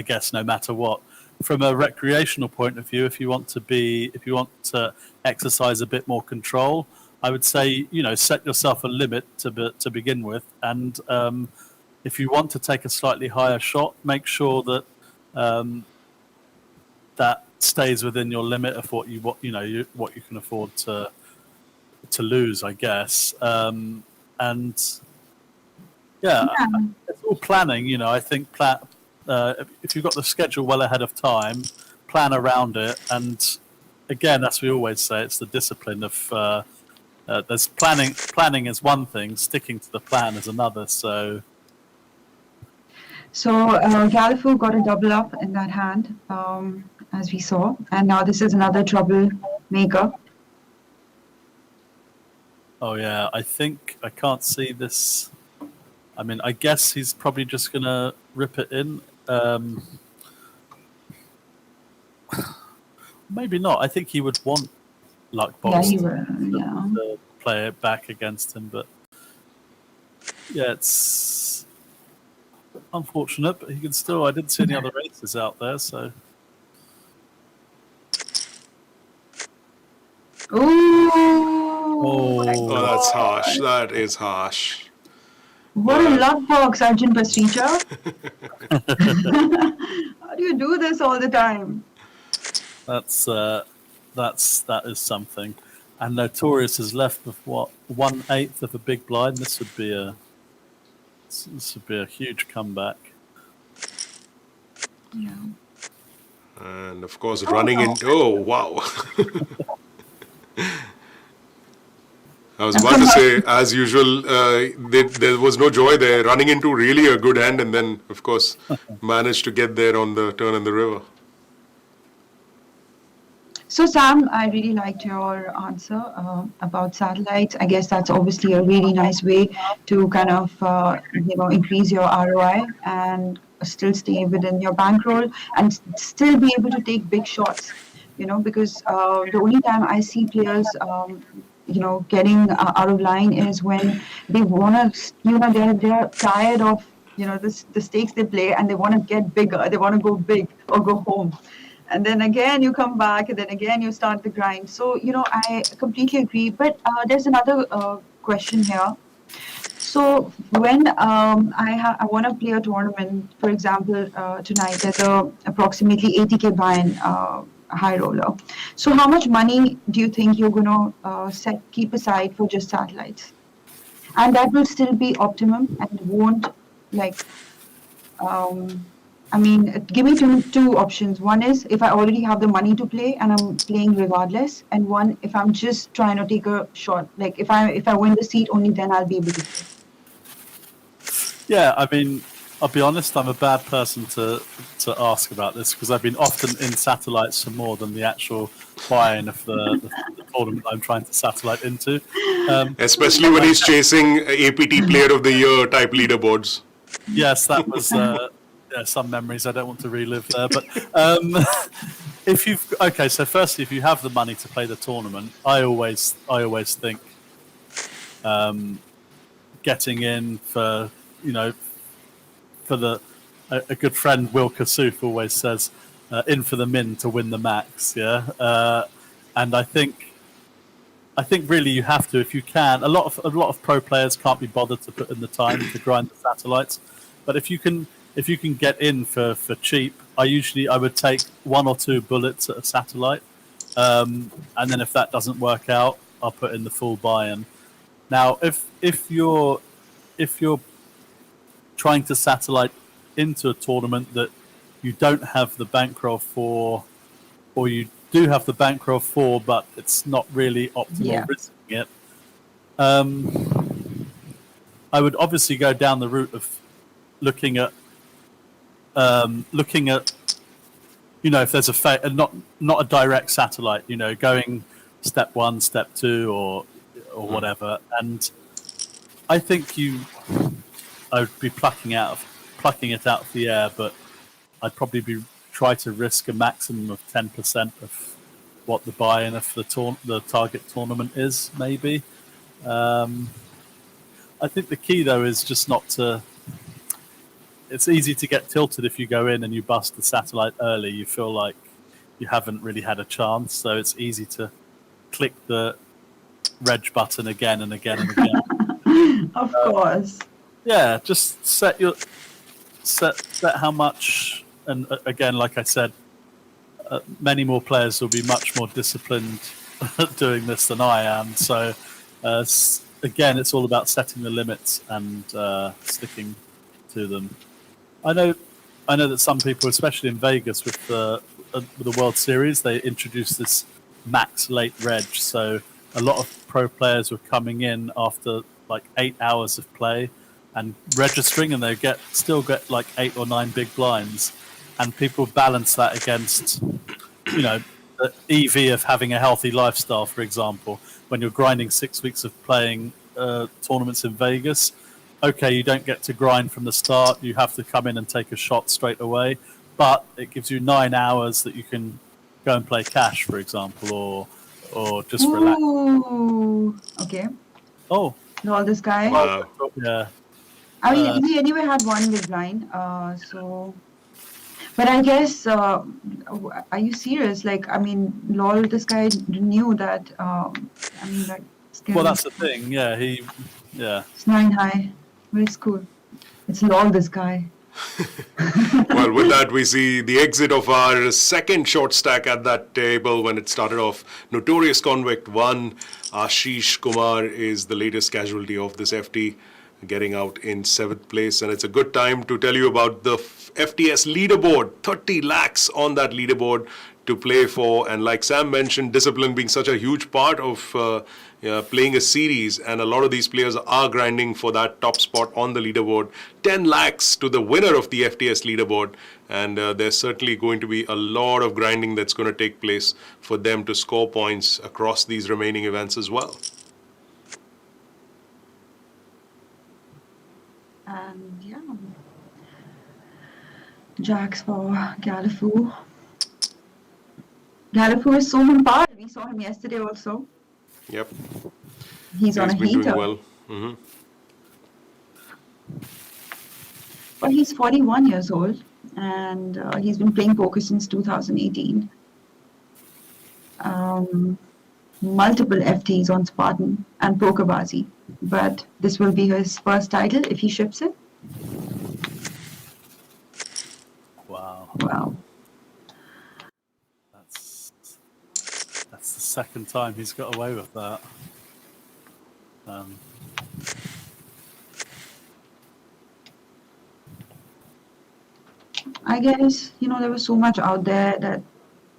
guess no matter what. From a recreational point of view, if you want to exercise a bit more control, I would say set yourself a limit to begin with, and if you want to take a slightly higher shot, make sure that that stays within your limit of what you can afford to lose, I guess. And yeah, it's all planning. I think if you've got the schedule well ahead of time, plan around it. And again, as we always say, it's the discipline of there's planning is one thing, sticking to the plan is another. So Galifu got a double up in that hand, as we saw, and now this is another troublemaker. Oh yeah, I think I can't see this. I mean, I guess he's probably just gonna rip it in. Maybe not. I think he would want Luckbox to play it back against him, but yeah, it's unfortunate. But he can still. I didn't see any other races out there, so. Oh, that's harsh. That is harsh. What a luck box, Arjun Pasricha. How do you do this all the time? That is something. And Notorious is left with what, 1/8 of a big blind. This would be a huge comeback. Yeah. And of course, running into. Oh wow. I was about to say, as usual, there was no joy there. Running into really a good hand, and then, of course, managed to get there on the turn in the river. So, Sam, I really liked your answer about satellites. I guess that's obviously a really nice way to kind of, increase your ROI and still stay within your bankroll and still be able to take big shots. Because the only time I see players getting out of line is when they want to, they're tired of, the stakes they play and they want to get bigger. They want to go big or go home. And then again, you come back and then again, you start the grind. So, I completely agree. But there's another question here. So when I want to play a tournament, for example, tonight, there's approximately 80K buy-in high roller. So how much money do you think you're going to keep aside for just satellites? And that will still be optimum and won't give me two options. One is if I already have the money to play and I'm playing regardless, and one if I'm just trying to take a shot. Like if I win the seat, only then I'll be able to play. Yeah, I mean, I'll be honest, I'm a bad person to ask about this because I've been often in satellites for more than the actual buy-in of the tournament I'm trying to satellite into. Especially when he's chasing APT Player of the Year type leaderboards. Yes, that was some memories I don't want to relive there. But so firstly, if you have the money to play the tournament, I always think getting in for a good friend Will Kasuf always says in for the min to win the max. And I think really you have to if you can. A lot of pro players can't be bothered to put in the time to grind the satellites, but if you can get in for cheap, I would take 1 or 2 bullets at a satellite, and then if that doesn't work out, I'll put in the full buy-in. Now, if you're trying to satellite into a tournament that you don't have the bankroll for, or you do have the bankroll for, but it's not really optimal risking it, I would obviously go down the route of looking at if there's not a direct satellite, going step 1, step 2, or whatever. And I think I would be plucking it out of the air, but I'd probably try to risk a maximum of 10% of what the buy-in of the target tournament is, maybe. I think the key though is just not to. It's easy to get tilted if you go in and you bust the satellite early. You feel like you haven't really had a chance, so it's easy to click the reg button again and again and again. Of course. Yeah, just set how much, and again, like I said, many more players will be much more disciplined doing this than I am. So again, it's all about setting the limits and sticking to them. I know that some people, especially in Vegas with the World Series, they introduced this max late reg. So a lot of pro players were coming in after like 8 hours of play and registering, and they still get like 8 or 9 big blinds, and people balance that against the EV of having a healthy lifestyle. For example, when you're grinding 6 weeks of playing tournaments in Vegas, okay, you don't get to grind from the start. You have to come in and take a shot straight away, but it gives you 9 hours that you can go and play cash, for example, or just relax. Ooh, okay. Oh, All this guy. Wow. Yeah. I mean, he anyway had one big blind. But I guess, are you serious? Like, I mean, lol, this guy knew that. Well, that's the thing. Yeah, It's 9 high. But it's cool. It's lol, this guy. Well, with that, we see the exit of our second short stack at that table when it started off. Notorious Convict 1. Ashish Kumar is the latest casualty of this FT, getting out in 7th place. And it's a good time to tell you about the FTS leaderboard. 30 lakhs on that leaderboard to play for. And like Sam mentioned, discipline being such a huge part of playing a series, and a lot of these players are grinding for that top spot on the leaderboard. 10 lakhs to the winner of the FTS leaderboard, and there's certainly going to be a lot of grinding that's going to take place for them to score points across these remaining events as well. And yeah, Jacks for Galafu. Galafu is Soham Pal. We saw him yesterday also. Yep. He's on a been heater. doing well. Mm-hmm. But he's 41 years old, and he's been playing poker since 2018. Multiple FTs on Spartan and Pokerbazi, but this will be his first title if he ships it. Wow. That's the second time he's got away with that. I guess, there was so much out there that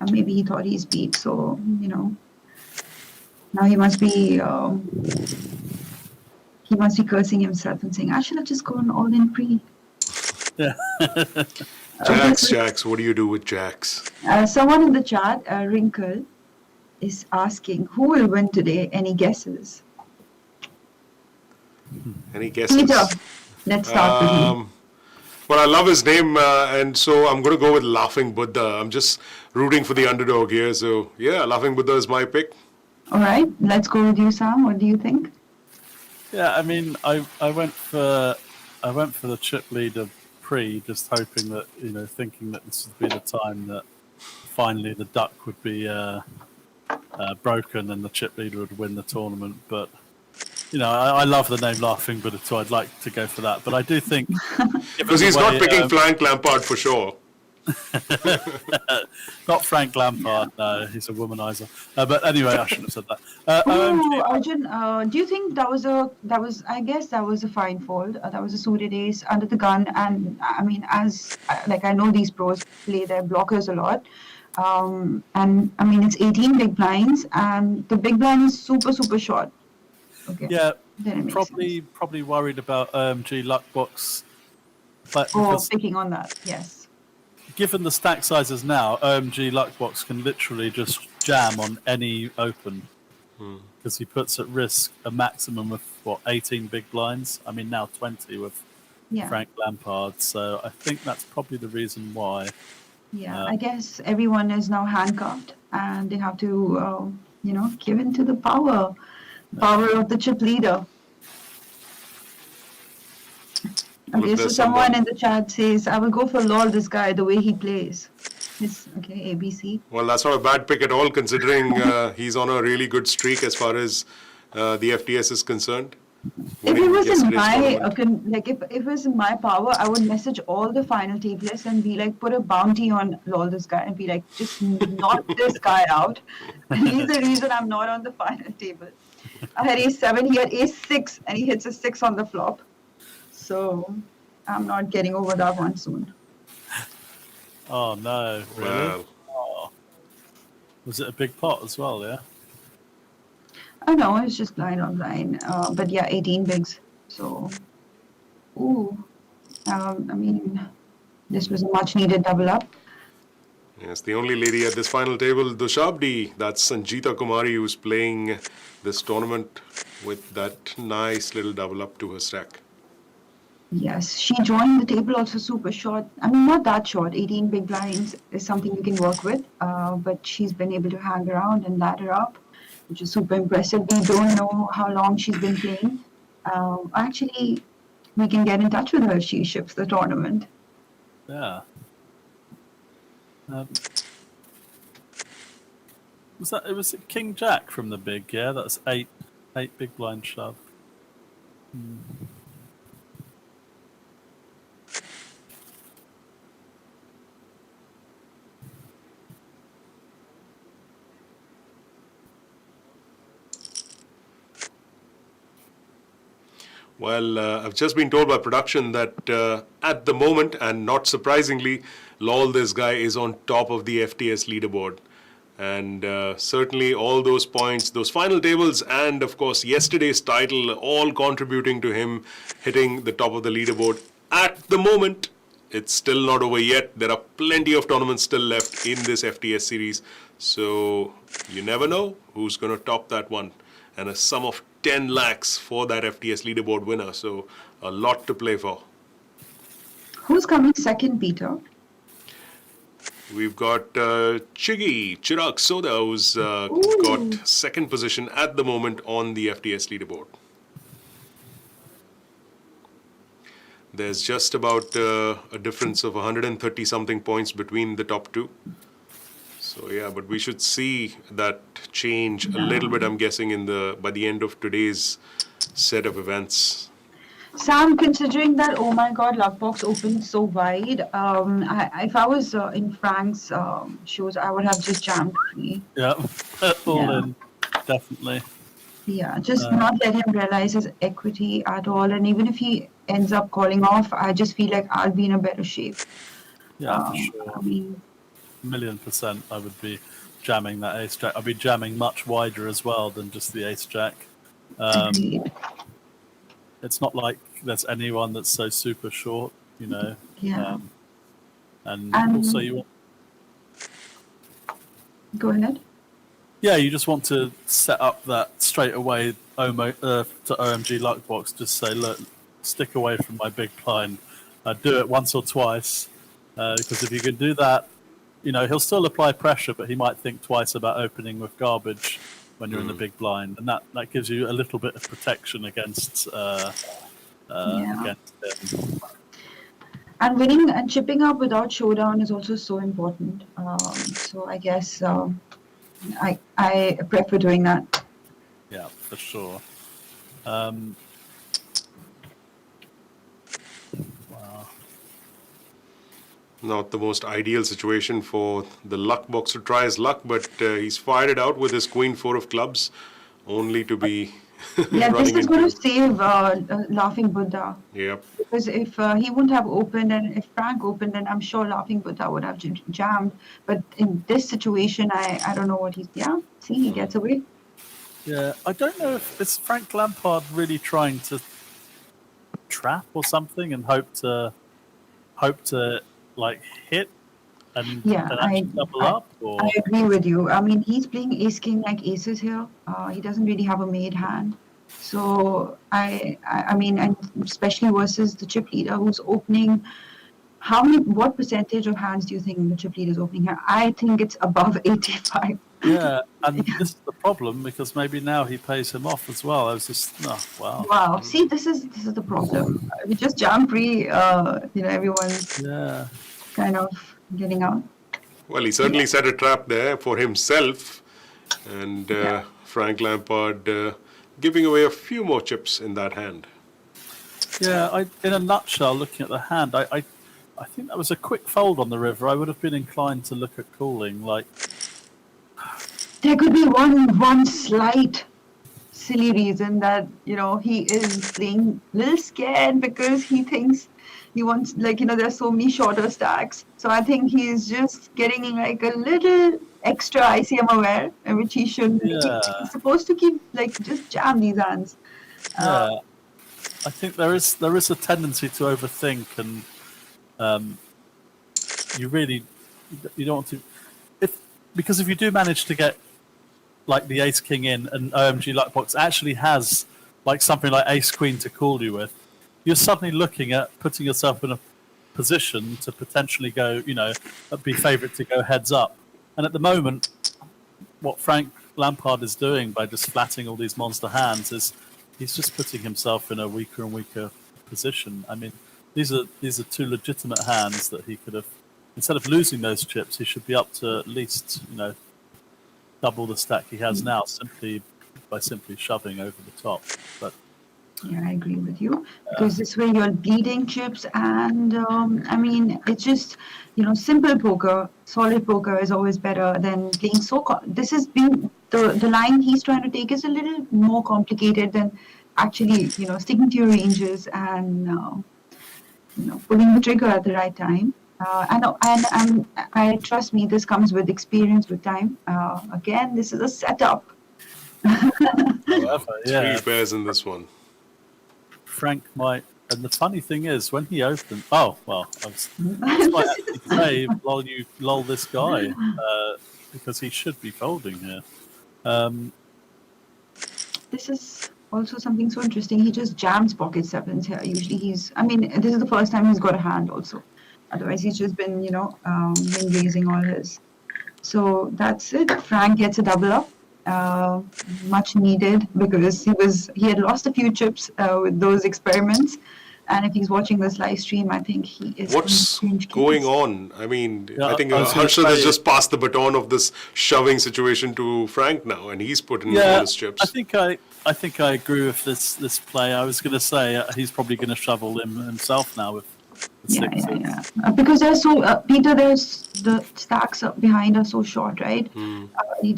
maybe he thought he's beat, so, now he must be cursing himself and saying, I should have just gone all in pre. Yeah. Jax, what do you do with Jax? Someone in the chat, Wrinkle, is asking, who will win today? Any guesses? Any guesses? Peter, let's start with you. Well, I love his name, and so I'm going to go with Laughing Buddha. I'm just rooting for the underdog here, so yeah, Laughing Buddha is my pick. All right, let's go with you, Sam. What do you think? Yeah, I mean, I went for the chip leader pre, just hoping that thinking that this would be the time that finally the duck would be broken and the chip leader would win the tournament. But I love the name Laughing Buddha, so I'd like to go for that. But I do think because he's not picking Frank Lampard for sure. Not Frank Lampard, no, he's a womanizer. But anyway, I shouldn't have said that. Arjun, do you think that was a fine fold? That was a suited ace under the gun, and I mean, I know these pros play their blockers a lot, and I mean it's 18 big blinds, and the big blind is super short. Okay. Yeah, Then it makes sense. probably worried about OMG Luckbox, but Oh, because picking on that. Yes. given the stack sizes now, OMG Luckbox can literally just jam on any open because he puts at risk a maximum of 18 big blinds. I mean now 20 with Yeah. Frank Lampard. So I think that's probably the reason why. Yeah. I guess everyone is now handcuffed and they have to, give in to the power of the chip leader. Well, if Okay, so there's someone in the chat says, I will go for lol this guy, the way he plays. It's okay, ABC. Well, that's not a bad pick at all, considering he's on a really good streak as far as the FTS is concerned. If it was in yesterday's my, tournament. if it was in my power, I would message all the final tablers and be like, put a bounty on lol this guy and be like, just knock this guy out. And he's the reason I'm not on the final table. I had ace-7, he had ace-6, and he hits a 6 on the flop. So I'm not getting over that one soon. Oh no, really? Wow. Oh. Was it a big pot as well, yeah? I know, it's just blind on blind. But yeah, 18 bigs. So, this was a much needed double up. Yes, the only lady at this final table, Dushabdi, that's Sanjeeta Kumari, who's playing this tournament with that nice little double up to her stack. Yes, she joined the table also super short. I mean, not that short. 18 big blinds is something you can work with. But she's been able to hang around and ladder up, which is super impressive. We don't know how long she's been playing. Actually, we can get in touch with her if she ships the tournament. Yeah. It was King Jack from the big, yeah? That's eight big blind shove. Well, I've just been told by production that at the moment, and not surprisingly, lol, this guy is on top of the FTS leaderboard. And certainly all those points, those final tables, and of course yesterday's title, all contributing to him hitting the top of the leaderboard. At the moment, it's still not over yet. There are plenty of tournaments still left in this FTS series. So you never know who's going to top that one. And a sum of 10 lakhs for that FTS leaderboard winner. So a lot to play for. Who's coming second, Peter? We've got Chirag Soda, who's got second position at the moment on the FTS leaderboard. There's just about a difference of 130 something points between the top two. So yeah, but we should see that change a little bit, I'm guessing, by the end of today's set of events. Sam, considering that, oh my God, Luckbox opened so wide, if I was in Frank's shoes, I would have just jammed free. Yeah, all in, definitely. Yeah, just not let him realize his equity at all. And even if he ends up calling off, I just feel like I'll be in a better shape. Yeah, for sure. I mean, 1,000,000% I would be jamming that ace jack. I'd be jamming much wider as well than just the ace jack. It's not like there's anyone that's so super short, you know. Yeah. And also you want... Go ahead. Yeah, you just want to set up that straight away to OMG Luckbox. Just say, look, stick away from my big blind. Do it once or twice. Because if you can do that, you know, he'll still apply pressure, but he might think twice about opening with garbage when you're in the big blind, and that gives you a little bit of protection against against him. And winning and chipping up without showdown is also so important. So I guess I prefer doing that. Yeah, for sure. Wow. Not the most ideal situation for the Luckbox to try his luck, but he's fired it out with his Queen 4 of clubs, only to be Yeah, this running is going to into... save Laughing Buddha. Yep. Because if he wouldn't have opened, and if Frank opened, then I'm sure Laughing Buddha would have jammed. But in this situation, I don't know what he's... Yeah, see, he gets away. Yeah, I don't know if is Frank Lampard really trying to trap or something and hope to like hit and Yeah, actually double I up, I or agree with you. I mean, he's playing ace king like aces here. He doesn't really have a made hand. So I mean, and especially versus the chip leader who's opening. What percentage of hands do you think the chip leader is opening here? I think it's above 85. yeah, and this is the problem because maybe now he pays him off as well. I was just wow, Wow. See, this is the problem. We just jump free. Everyone's yeah. kind of getting out. Well, he certainly set a trap there for himself, and Yeah. Frank Lampard giving away a few more chips in that hand. Yeah, in a nutshell, looking at the hand, I think that was a quick fold on the river. I would have been inclined to look at calling. Like, There could be one slight silly reason that he is playing a little scared because he thinks he wants, there's so many shorter stacks, so I think he's just getting like a little extra ICM aware, which he shouldn't. yeah, He's supposed to keep just jam these hands. yeah. I think there is a tendency to overthink, and you don't want to because if you do manage to get like the ace king in and OMG Luckbox actually has like something like ace queen to call you with, you're suddenly looking at putting yourself in a position to potentially go, be favourite to go heads up. And at the moment, what Frank Lampard is doing by just flatting all these monster hands is he's just putting himself in a weaker and weaker position. I mean, these are two legitimate hands that he could have, instead of losing those chips, he should be up to at least double the stack he has now simply shoving over the top. But Yeah, I agree with you because this way you're bleeding chips, and I mean it's just simple poker, solid poker is always better than playing this has been the line he's trying to take is a little more complicated than actually sticking to your ranges and pulling the trigger at the right time. I trust me, this comes with experience with time. Again, this is a setup. however, yeah, Three pairs in this one. Frank might. And the funny thing is, when he opened, I was quite happy to say, you lull this guy because he should be folding here. This is also something so interesting. He just jams pocket sevens here. Usually this is the first time he's got a hand also. Otherwise, he's just been, been raising all his. So that's it. Frank gets a double up, much needed because he had lost a few chips with those experiments. And if he's watching this live stream, I think he is. What's going on? I mean, Yeah, I think I was gonna Harshad has say- just passed the baton of this shoving situation to Frank now, and he's put in all his chips. I think I agree with this play. I was going to say he's probably going to shovel him himself now with the sixes. Yeah. Because there's Peter, there's the stacks up behind are so short, right? He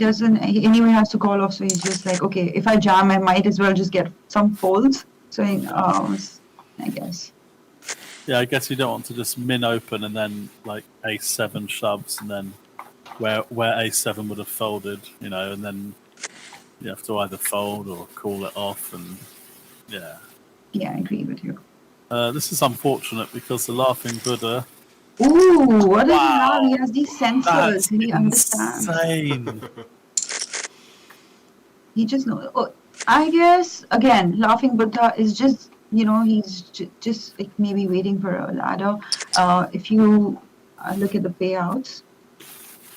anyway has to call off, so he's just like, okay, if I jam, I might as well just get some folds. So I guess. Yeah, I guess you don't want to just min open and then like ace-7 shoves, and then where ace-7 would have folded, and then you have to either fold or call it off, and yeah. Yeah, I agree with you. This is unfortunate because the Laughing Buddha. Ooh, what does he Wow. have? He has these sensors. That's He understands. insane. He just knows. Oh, I guess again, Laughing Buddha is just he's just like maybe waiting for a ladder. If you look at the payouts,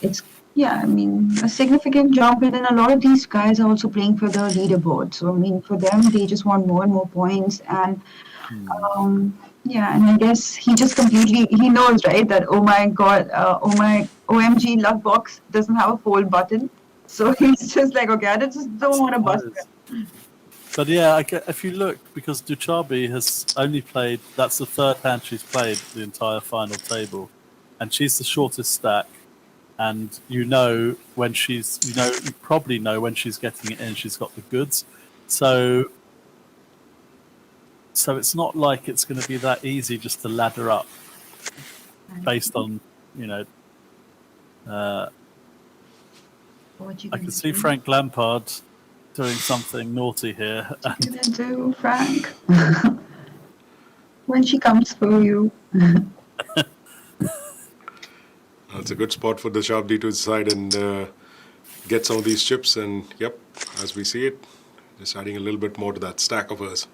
it's a significant jump, and then a lot of these guys are also playing for the leaderboard. So I mean, for them, they just want more and more points, and and I guess he just he knows, right, that oh my god, OMG Luckbox doesn't have a fold button, so he's just like, okay, I just don't want to bust it. But yeah, if you look, because Duchabi has only played, that's the third hand she's played the entire final table, and she's the shortest stack, and you probably know when she's getting it in, she's got the goods, so it's not like it's going to be that easy just to ladder up based on, I can see Frank Lampard doing something naughty here. What are you gonna do, Frank? When she comes for you. That's a good spot for the Shabdi to decide and get some of these chips. And yep, as we see it, just adding a little bit more to that stack of hers.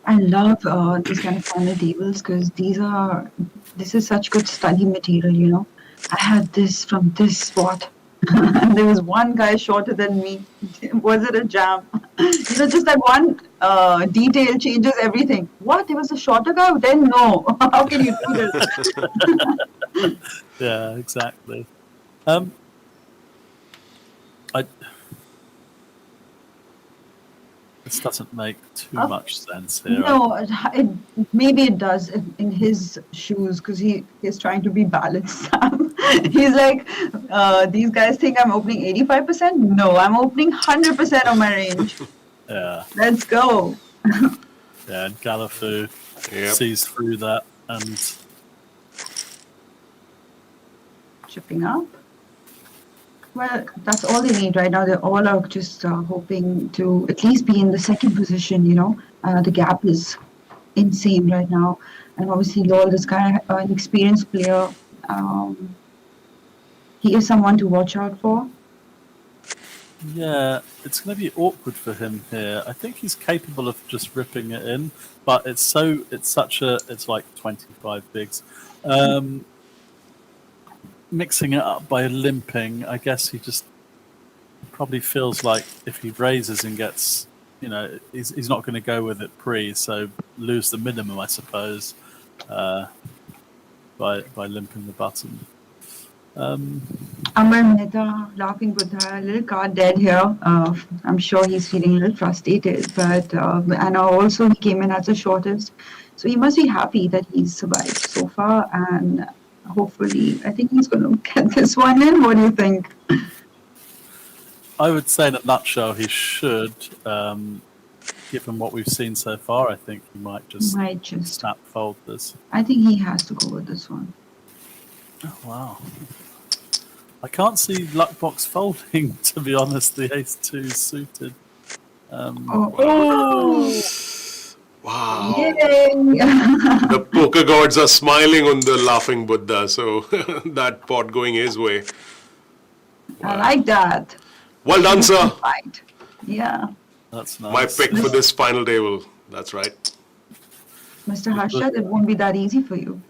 I love this kind of final tables because this is such good study material, you know. I had this from this spot. And there was one guy shorter than me. Was it a jam? You know, just that one detail changes everything. What? There was a shorter guy? Then no. How can you do this? Yeah, exactly. This doesn't make too much sense here. No, maybe it does in his shoes because he's trying to be balanced. He's like, these guys think I'm opening 85%. No, I'm opening 100% of my range. Yeah. Let's go. Yeah, and Galafu Yep. sees through that and Chipping up. Well, that's all they need right now. They all are just hoping to at least be in the second position, you know. The gap is insane right now. And obviously, Lowell, this guy, an experienced player, he is someone to watch out for. yeah, it's going to be awkward for him here. I think he's capable of just ripping it in, but it's like 25 bigs. Mixing it up by limping, I guess he just probably feels like if he raises and gets, you know, he's not going to go with it pre, so lose the minimum, I suppose, by limping the button. Amar Mehta, Laughing Buddha, a little card dead here. I'm sure he's feeling a little frustrated, but and also he came in as the shortest, so he must be happy that he's survived so far, and hopefully, I think he's going to get this one in. What do you think? I would say in a nutshell, he should. Given what we've seen so far, I think he might just snap fold this. I think he has to go with this one. Oh, wow. I can't see Luckbox folding, to be honest. The ace-2 suited. Wow. Yay! The poker gods are smiling on the laughing Buddha, so that pot going his way. I like that. Well done, sir. Right. Yeah. That's nice. My pick for this final table. That's right. Mr. Harshad, it won't be that easy for you.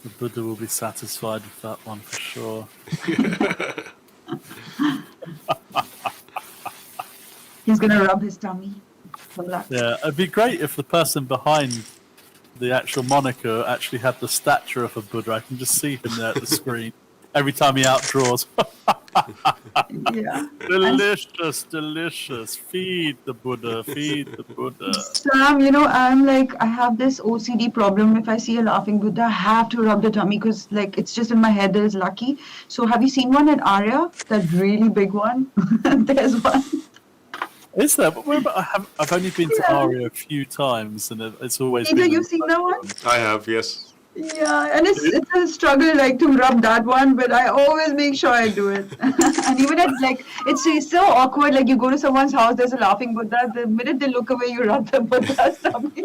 The Buddha will be satisfied with that one for sure. He's going to rub his tummy. Yeah, it'd be great if the person behind the actual moniker actually had the stature of a Buddha. I can just see him there at the screen every time he outdraws. Yeah. Delicious, delicious. Feed the Buddha, feed the Buddha. Sam, you know, I have this OCD problem. If I see a laughing Buddha, I have to rub the tummy because, like, it's just in my head that it's lucky. So have you seen one at Arya? That really big one? There's one. Is there? But I've only been to Aria a few times, and it's always. Peter, you've seen that one? I have, yes. Yeah, and it's a struggle, like, to rub that one, but I always make sure I do it. And even at, like, it's so awkward, like, you go to someone's house, there's a laughing Buddha, the minute they look away, you rub the Buddha's tummy.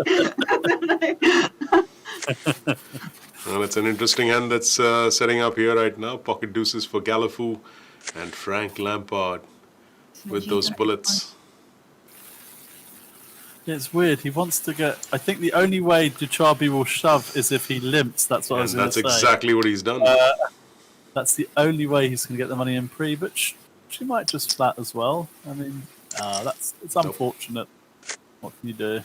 Well, it's an interesting hand that's setting up here right now. Pocket deuces for Galafu and Frank Lampard with those bullets. Yeah, it's weird. He wants to get. I think the only way Ducharby will shove is if he limps. That's what I was going to say. That's exactly what he's done. That's the only way he's going to get the money in pre. But she might just flat as well. I mean, it's unfortunate. What can you do?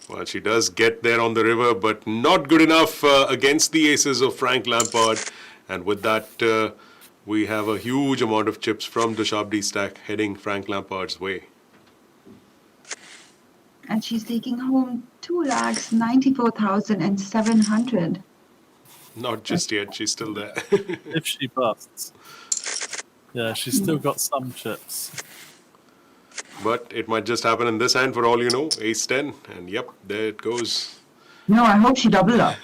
Well, she does get there on the river, but not good enough against the aces of Frank Lampard. And with that, we have a huge amount of chips from the Shabdi stack heading Frank Lampard's way. And she's taking home 2,94,700. Not just yet, she's still there. If she busts. Yeah, she's still got some chips. But it might just happen in this hand for all you know. Ace 10, and yep, there it goes. No, I hope she double up.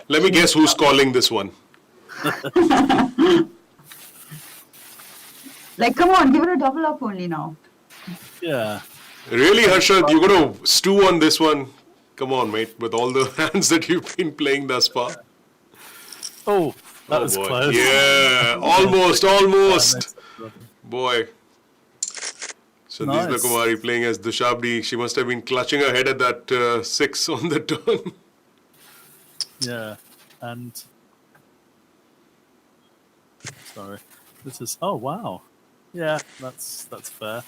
Let me guess who's calling this one. Like, come on, give her a double up only now. Yeah. Really, Harshad, you're going to stew on this one? Come on, mate, with all the hands that you've been playing thus far. Oh, that was boy. close. Yeah, almost. Boy. Sanjeeta Nice. Kumari playing as Dushabdi. She must have been clutching her head at that 6 on the turn. Yeah, and sorry, this is. Oh wow, yeah, that's fair.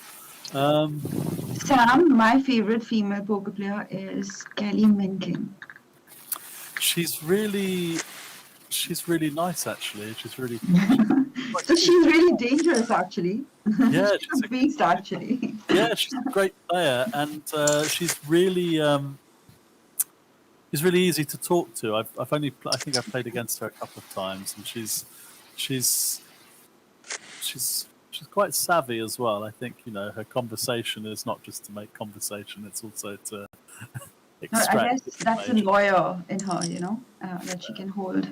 Sam, my favorite female poker player is Kelly Minkin. She's really nice actually. She's really So she's really dangerous, actually. yeah, She's a beast, actually. yeah, she's a great player, and she's really easy to talk to. I think I've played against her a couple of times, and she's quite savvy as well. I think her conversation is not just to make conversation; it's also to extract. I guess that's a lawyer in her, that she can hold.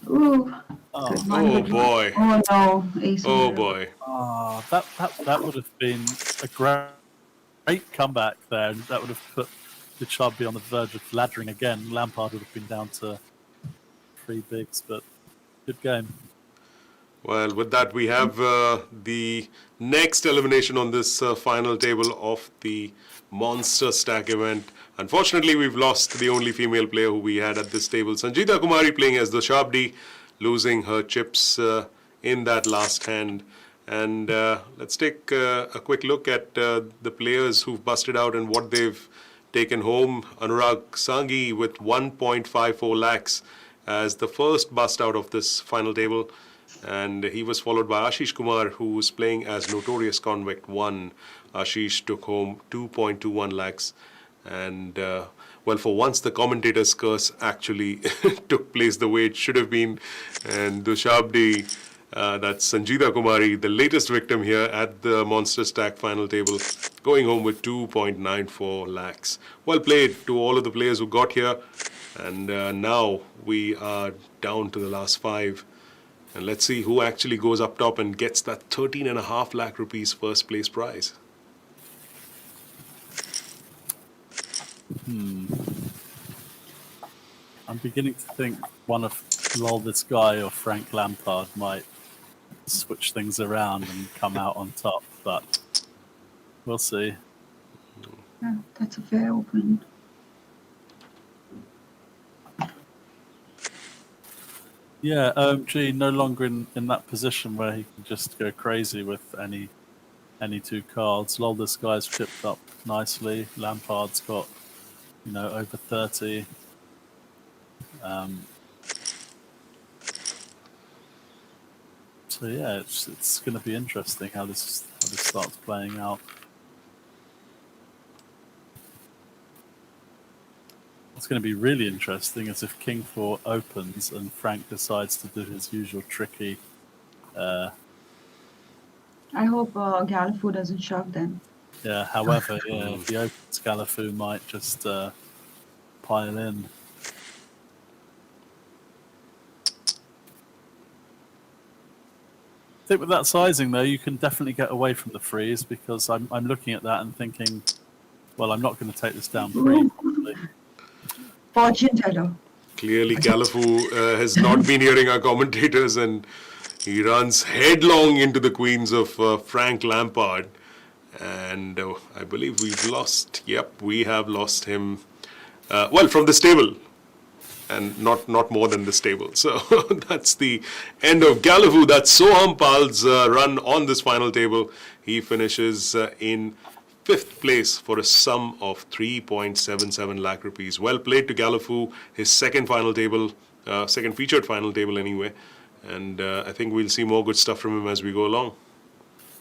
Ooh. Oh boy. Oh no, Ace. Oh boy. Oh, that would have been a great comeback there, and that would have put the Chubby on the verge of laddering again. Lampard would have been down to 3 bigs, but good game. Well, with that, we have the next elimination on this final table of the Monster Stack event. Unfortunately, we've lost the only female player who we had at this table. Sanjeeta Kumari playing as the Shabdi, losing her chips in that last hand. And let's take a quick look at the players who've busted out and what they've taken home. Anurag Sangahi with 1.54 lakhs as the first bust out of this final table. And he was followed by Ashish Kumar, who was playing as Notorious Convict 1. Ashish took home 2.21 lakhs. And, well, for once, the commentator's curse actually took place the way it should have been. And Dushabdi, that's Sanjeeta Kumari, the latest victim here at the Monster Stack final table, going home with 2.94 lakhs. Well played to all of the players who got here. And now we are down to the last 5. And let's see who actually goes up top and gets that 13.5 lakh rupees first place prize. I'm beginning to think one of Lol This Guy or Frank Lampard might switch things around and come out on top, but we'll see. Yeah, that's a fair open. Yeah, OMG no longer in that position where he can just go crazy with any 2 cards. Lol This Guy's chipped up nicely. Lampard's got over 30. So yeah, it's going to be interesting how this starts playing out. What's going to be really interesting is if King 4 opens and Frank decides to do his usual tricky. I hope Galafu doesn't shove then. Yeah, however, if he opens, Galafu might just pile in. I think with that sizing, though, you can definitely get away from the freeze, because I'm looking at that and thinking, well, I'm not going to take this down free, probably. Fortune teller. Clearly, Galafu has not been hearing our commentators, and he runs headlong into the queens of Frank Lampard. And I believe we've lost. Yep, we have lost him. Well, from the stable. And not more than the stable. So that's the end of Galafu. That's Soham Pal's run on this final table. He finishes in 5th place for a sum of 3.77 lakh rupees. Well played to Galafu. His second final table, second featured final table anyway. And I think we'll see more good stuff from him as we go along.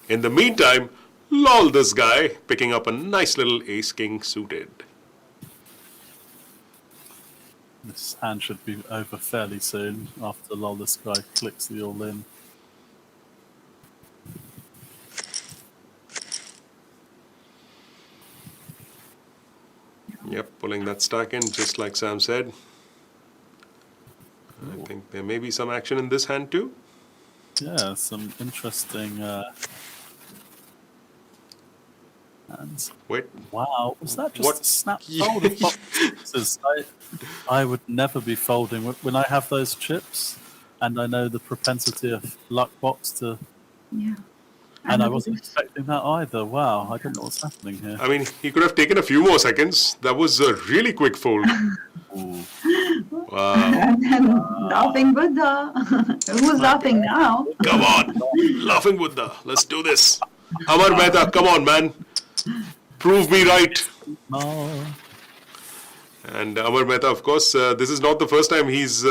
In the meantime, Lol This Guy picking up a nice little ace-king suited. This hand should be over fairly soon after Lol This Guy clicks the all-in. Yep, filling that stack in, just like Sam said. I think there may be some action in this hand too. Yeah, some interesting hands. Wait. Wow, was that just What? a snap fold of boxes? I would never be folding when I have those chips, and I know the propensity of Luckbox to. Yeah. And I wasn't expecting that either. Wow, I don't know what's happening here. I mean, he could have taken a few more seconds. That was a really quick fold. Ooh. Wow. And then laughing Buddha. Who's laughing now? Come on. Laughing Buddha. Let's do this. Amar Mehta, come on, man. Prove me right. No. And Amar Mehta, of course, this is not the first time he's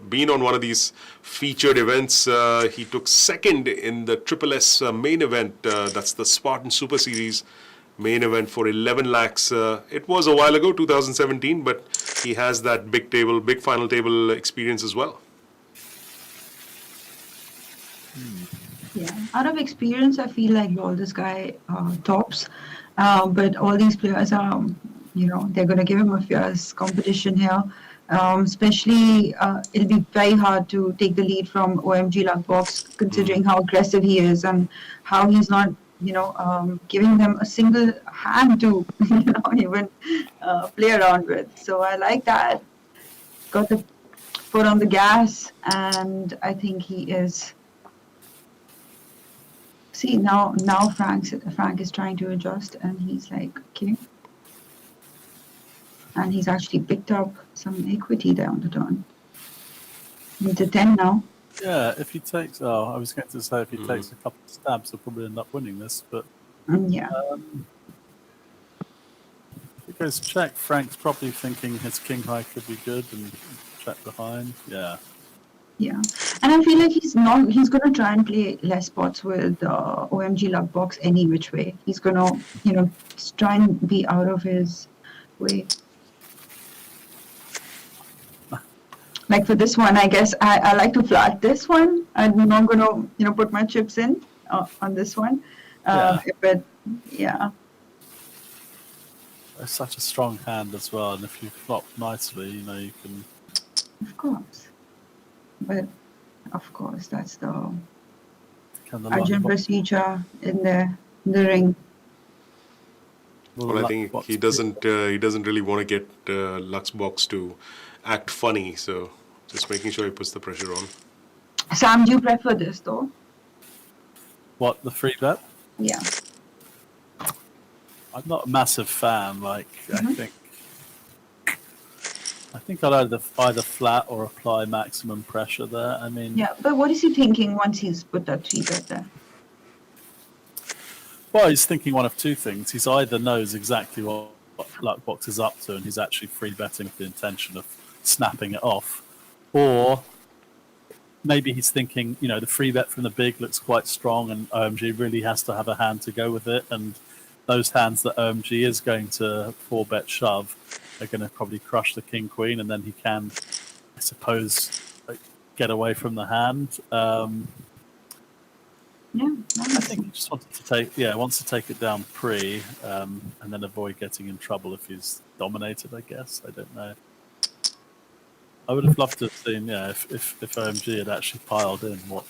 been on one of these featured events. He took second in the Triple S main event. That's the Spartan Super Series main event for 11 lakhs. It was a while ago, 2017, but he has that big final table experience as well. Yeah. Out of experience, I feel like all this guy tops. But all these players are, they're going to give him a fierce competition here. Especially, it'll be very hard to take the lead from OMG Luckbox, considering how aggressive he is and how he's not, giving them a single hand to, even play around with. So I like that. Got the foot on the gas, and I think he is. See, now Frank is trying to adjust, and he's like, okay. And he's actually picked up some equity there on the turn. He's a 10 now. Yeah, if he takes... Oh, I was going to say if he takes a couple of stabs, he'll probably end up winning this, but... Yeah. If he goes check, Frank's probably thinking his king high could be good and check behind. Yeah. Yeah. And I feel like he's going to try and play less spots with OMG Luckbox any which way. He's going to, try and be out of his way. Like for this one, I guess I like to flat this one. I'm not going to, put my chips in on this one. But yeah. It's such a strong hand as well, and if you flop nicely, you can... Of course. But of course, that's the Arjun Pasricha in the ring. Well, I think he doesn't really want to get Luxbox to act funny, so just making sure he puts the pressure on. Sam, do you prefer this though? What, the free bet? Yeah. I'm not a massive fan. I think I'd either flat or apply maximum pressure there. I mean... Yeah, but what is he thinking once he's put that 3-bet there? Well, he's thinking one of two things. He's either knows exactly what Luckbox is up to and he's actually free betting with the intention of snapping it off, or maybe he's thinking, the free bet from the big looks quite strong and OMG really has to have a hand to go with it, and those hands that OMG is going to 4-bet shove are going to probably crush the king queen, and then he can, I suppose, get away from the hand. I think he just wants to take it down pre, and then avoid getting in trouble if he's dominated, I guess. I don't know. I would have loved to have seen, if OMG had actually piled in, what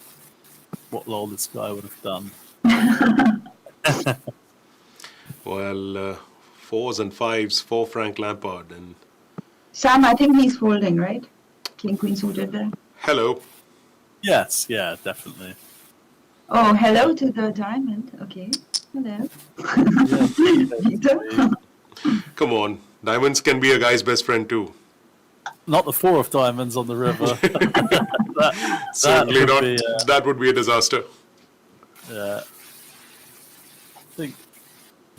lol this guy would have done. Well, 4s and 5s for Frank Lampard. And Sam, I think he's folding, right? King Queen suited there. Hello. Yes, yeah, definitely. Oh, hello to the diamond. Okay. Hello. Come on. Diamonds can be a guy's best friend too. Not the 4 of diamonds on the river. Certainly not. That would be a disaster. Yeah. I think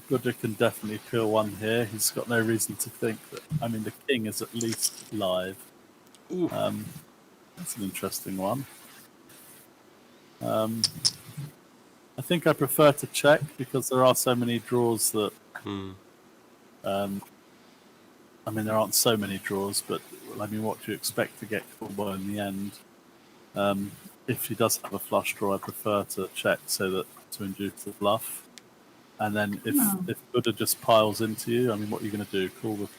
Buddha can definitely peel one here. He's got no reason to think that... I mean, the king is at least live. That's an interesting one. I think I prefer to check because there are so many draws that... I mean, there aren't so many draws, but what do you expect to get called by in the end? If he does have a flush draw, I prefer to check to induce the bluff. And then if Buddha just piles into you, I mean, what are you going to do? Call the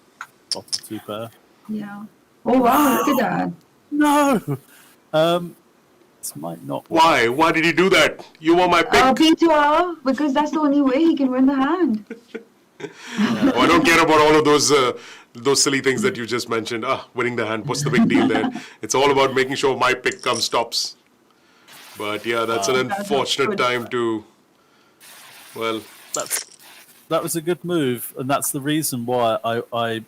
off the 2 pair. Yeah. Oh wow! Look at that. No! This might not work. Why? Why did he do that? You were my pick. Peter, because that's the only way he can win the hand. Oh, I don't care about all of those silly things that you just mentioned. Winning the hand, what's the big deal there? It's all about making sure my pick comes tops. But yeah, that's an unfortunate time to, well... That was a good move, and that's the reason why I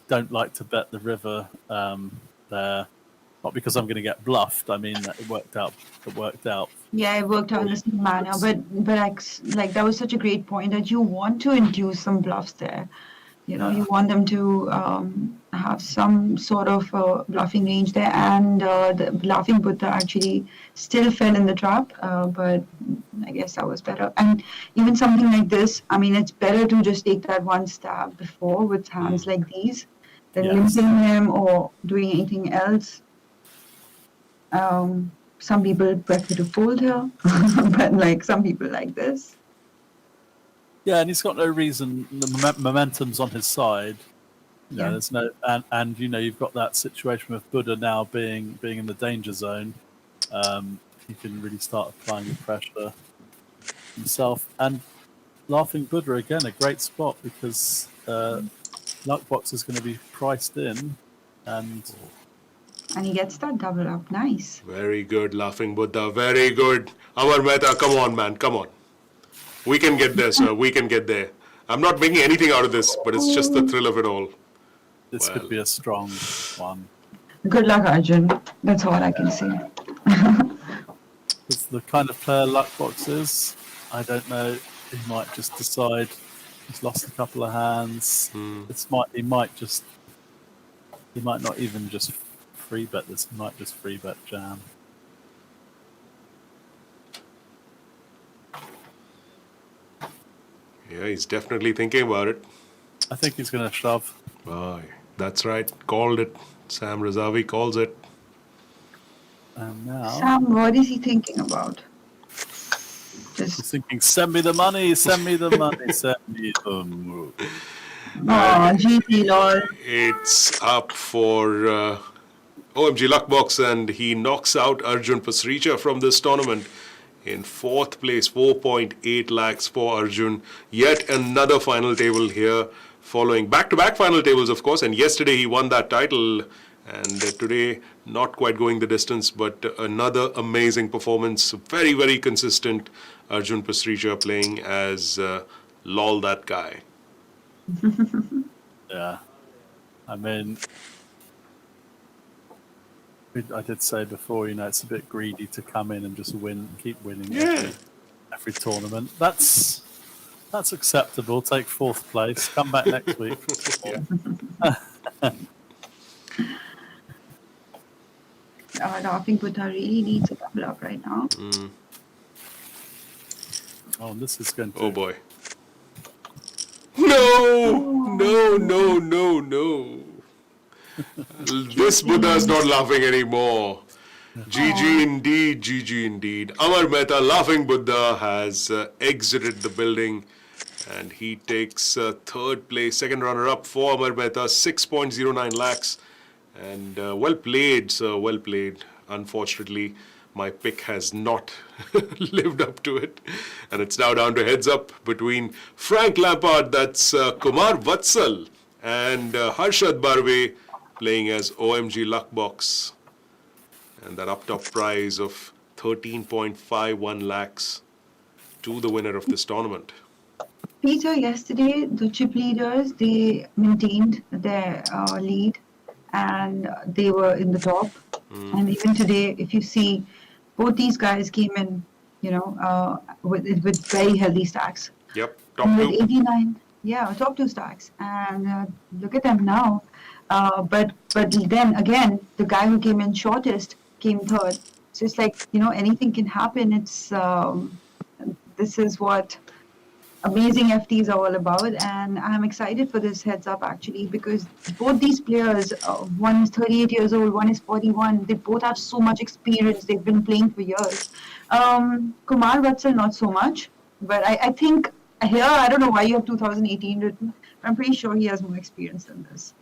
don't like to bet the river there. Not because I'm going to get bluffed. I mean, it worked out. Yeah, it worked out in the same manner. But like that was such a great point that you want to induce some bluffs there. You know, you want them to have some sort of bluffing range there, and the bluffing Buddha actually still fell in the trap. But I guess that was better. And even something like this, I mean, it's better to just take that one stab before with hands like these than limping him or doing anything else. Some people prefer to fold her, but like some people like this. Yeah, and he's got no reason. The momentum's on his side. You know, there's no, and you know, you've got that situation with Buddha now being in the danger zone. He can really start applying the pressure himself. And Laughing Buddha again, a great spot because Luckbox is going to be priced in, and he gets that double up. Nice. Very good, Laughing Buddha. Very good. Amar Mehta, come on, man. Come on. We can get there, sir. We can get there. I'm not making anything out of this, but it's just the thrill of it all. This could be a strong one. Good luck, Arjun. That's all I can say. It's the kind of player Luckbox is. I don't know. He might just decide he's lost a couple of hands. He might not even just free bet this. He might just free bet jam. Yeah, he's definitely thinking about it. I think he's going to shove. Oh, that's right. Called it. Sam Razavi calls it. And now... Sam, what is he thinking about? He's thinking, send me the money, send me the money, send me the money. Oh, GT, lol. It's up for OMG Luckbox, and he knocks out Arjun Pasricha from this tournament. In fourth place, 4.8 lakhs for Arjun. Yet another final table here, following back-to-back final tables, of course. And yesterday he won that title. And today, not quite going the distance, but another amazing performance. Very, very consistent. Arjun Pasricha playing as LOL that guy. Yeah. I mean... I did say before, you know, it's a bit greedy to come in and just keep winning every tournament. That's acceptable. Take fourth place. Come back next week. I think Buddha really needs a double up right now. Oh, this is going to... Oh boy. No. This Buddha is not laughing anymore. GG indeed. Amar Mehta, Laughing Buddha, has exited the building, and he takes third place, second runner-up for Amar Mehta, 6.09 lakhs. And well played, sir, well played. Unfortunately, my pick has not lived up to it. And it's now down to heads up between Frank Lampard, that's Kumar Vatsal, and Harshad Barve, playing as OMG Luckbox. And that up top prize of 13.51 lakhs to the winner of this tournament. Peter, yesterday the chip leaders, they maintained their lead and they were in the top. And even today, if you see, both these guys came in, you know, with very healthy stacks. Yep, top two. 89, top two stacks. And look at them now. But then again, the guy who came in shortest came third. So it's like, you know, anything can happen. It's this is what amazing FTs are all about, and I'm excited for this heads up actually, because both these players, one is 38 years old, one is 41. They both have so much experience. They've been playing for years. Kumar Vatsal not so much, but I think here, I don't know why you have 2018 written, I'm pretty sure he has more experience than this.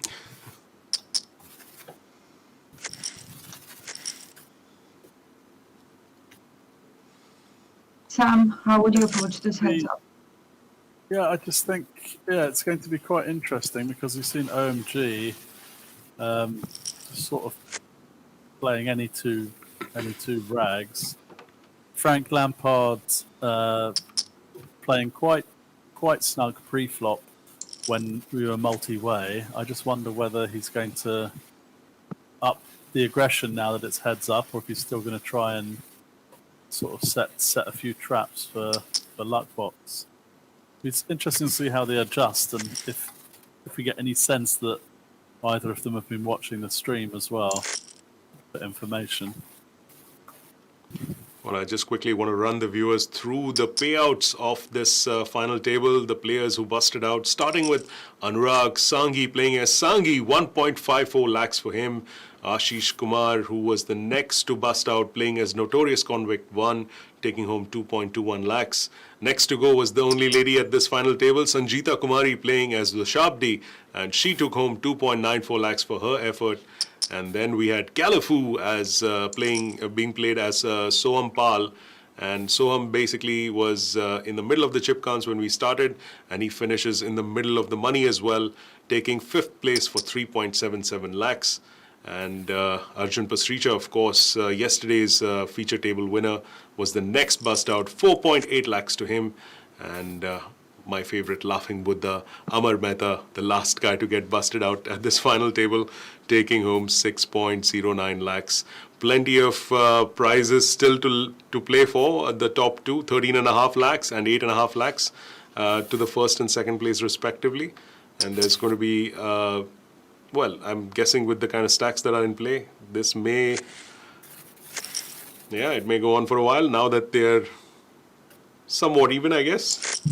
Sam, how would you approach this heads up? Yeah, I just think it's going to be quite interesting because we've seen OMG sort of playing any two rags. Frank Lampard playing quite snug pre-flop when we were multi-way. I just wonder whether he's going to up the aggression now that it's heads up, or if he's still going to try and sort of set a few traps for Luckbox. It's interesting to see how they adjust, and if we get any sense that either of them have been watching the stream as well for information. Well, I just quickly want to run the viewers through the payouts of this final table, the players who busted out, starting with Anurag Sangahi playing as Sangahi, 1.54 lakhs for him. Ashish Kumar, who was the next to bust out, playing as Notorious Convict 1, taking home 2.21 lakhs. Next to go was the only lady at this final table, Sanjeeta Kumari, playing as the Shabdi, and she took home 2.94 lakhs for her effort. And then we had Califu as being played as Soham Pal. And Soham basically was in the middle of the chip counts when we started, and he finishes in the middle of the money as well, taking 5th place for 3.77 lakhs. And Arjun Pasricha, of course, yesterday's feature table winner, was the next bust out, 4.8 lakhs to him. And my favorite laughing Buddha, Amar Mehta, the last guy to get busted out at this final table, taking home 6.09 lakhs. Plenty of prizes still to play for. The top two, 13.5 lakhs and 8.5 lakhs to the first and second place respectively. And there's going to be, well, I'm guessing with the kind of stacks that are in play, this may, it may go on for a while now that they're somewhat even, I guess,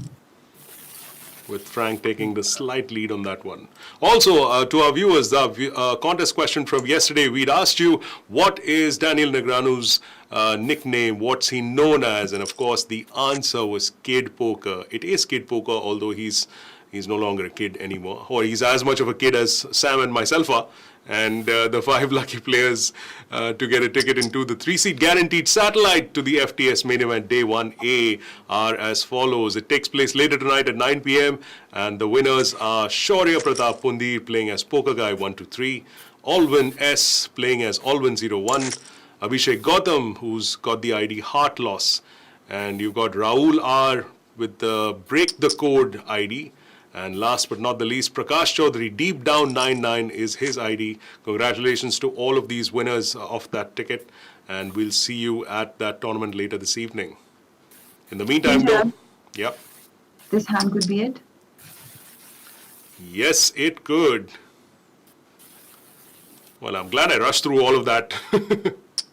with Frank taking the slight lead on that one. Also, to our viewers, the contest question from yesterday, we'd asked you, what is Daniel Negreanu's nickname? What's he known as? And of course, the answer was Kid Poker. It is Kid Poker, although he's no longer a kid anymore. Or he's as much of a kid as Sam and myself are. And the 5 lucky players to get a ticket into the 3-seat guaranteed satellite to the FTS main event day 1A are as follows. It takes place later tonight at 9 p.m. and the winners are Shaurya Pratap Pundir playing as Poker Guy 123, Alvin S playing as Alvin 01, Abhishek Gautam, who's got the ID Heart Loss, and you've got Rahul R with the Break the Code ID. And last but not the least, Prakash Chaudhary, Deep Down 99 is his ID. Congratulations to all of these winners of that ticket. And we'll see you at that tournament later this evening. In the meantime, though, yep. This hand could be it? Yes, it could. Well, I'm glad I rushed through all of that.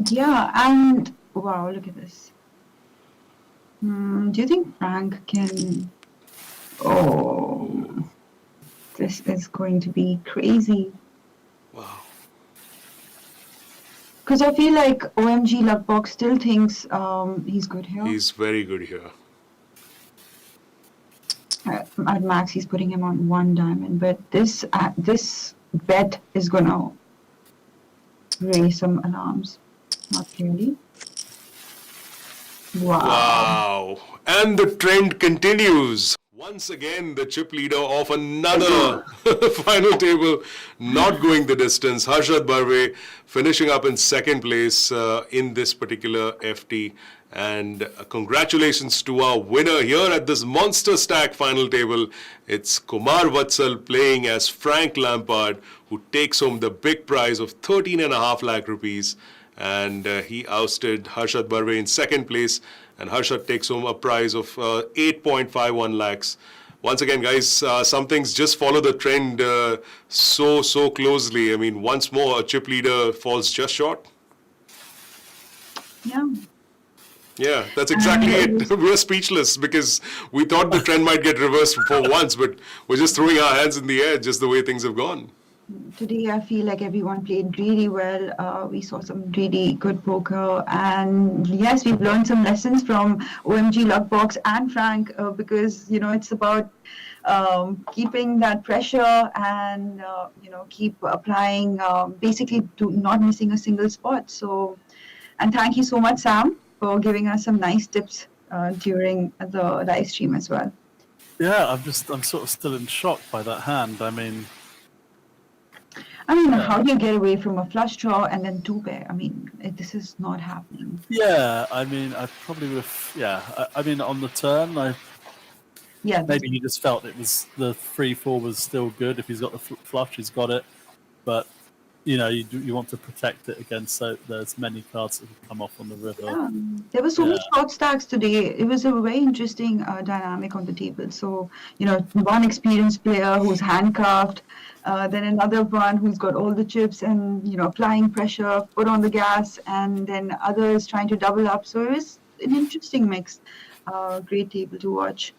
Yeah, and wow, look at this. Do you think Frank can... Oh, this is going to be crazy. Wow. Because I feel like OMG Luckbox still thinks he's good here. He's very good here. At max, he's putting him on 1 diamond, but this bet is gonna raise some alarms. Not really. Wow. And the trend continues. Once again, the chip leader of another final table, not going the distance. Harshad Barve finishing up in second place in this particular FT. And congratulations to our winner here at this Monster Stack final table. It's Kumar Vatsal playing as Frank Lampard, who takes home the big prize of 13.5 lakh rupees. And he ousted Harshad Barve in second place. And Harshad takes home a prize of 8.51 lakhs. Once again, guys, some things just follow the trend so closely. I mean, once more, a chip leader falls just short. Yeah. Yeah, that's exactly it. We're speechless because we thought the trend might get reversed for once, but we're just throwing our hands in the air just the way things have gone. Today, I feel like everyone played really well. We saw some really good poker. And yes, we've learned some lessons from OMG Luckbox and Frank because, it's about keeping that pressure and keep applying, basically not missing a single spot. So, and thank you so much, Sam, for giving us some nice tips during the live stream as well. Yeah, I'm sort of still in shock by that hand. I mean, how do you get away from a flush draw and then two pair? This is not happening. yeah, I mean, I probably would have. Yeah, I mean, on the turn, maybe he just felt it was the 3-4 was still good. If he's got the flush, he's got it. But you want to protect it against there's many cards that can come off on the river. Yeah. There were so many short stacks today. It was a very interesting dynamic on the table. So, one experienced player who's handcuffed, then another one who's got all the chips and, applying pressure, put on the gas, and then others trying to double up. So it was an interesting mix. Great table to watch.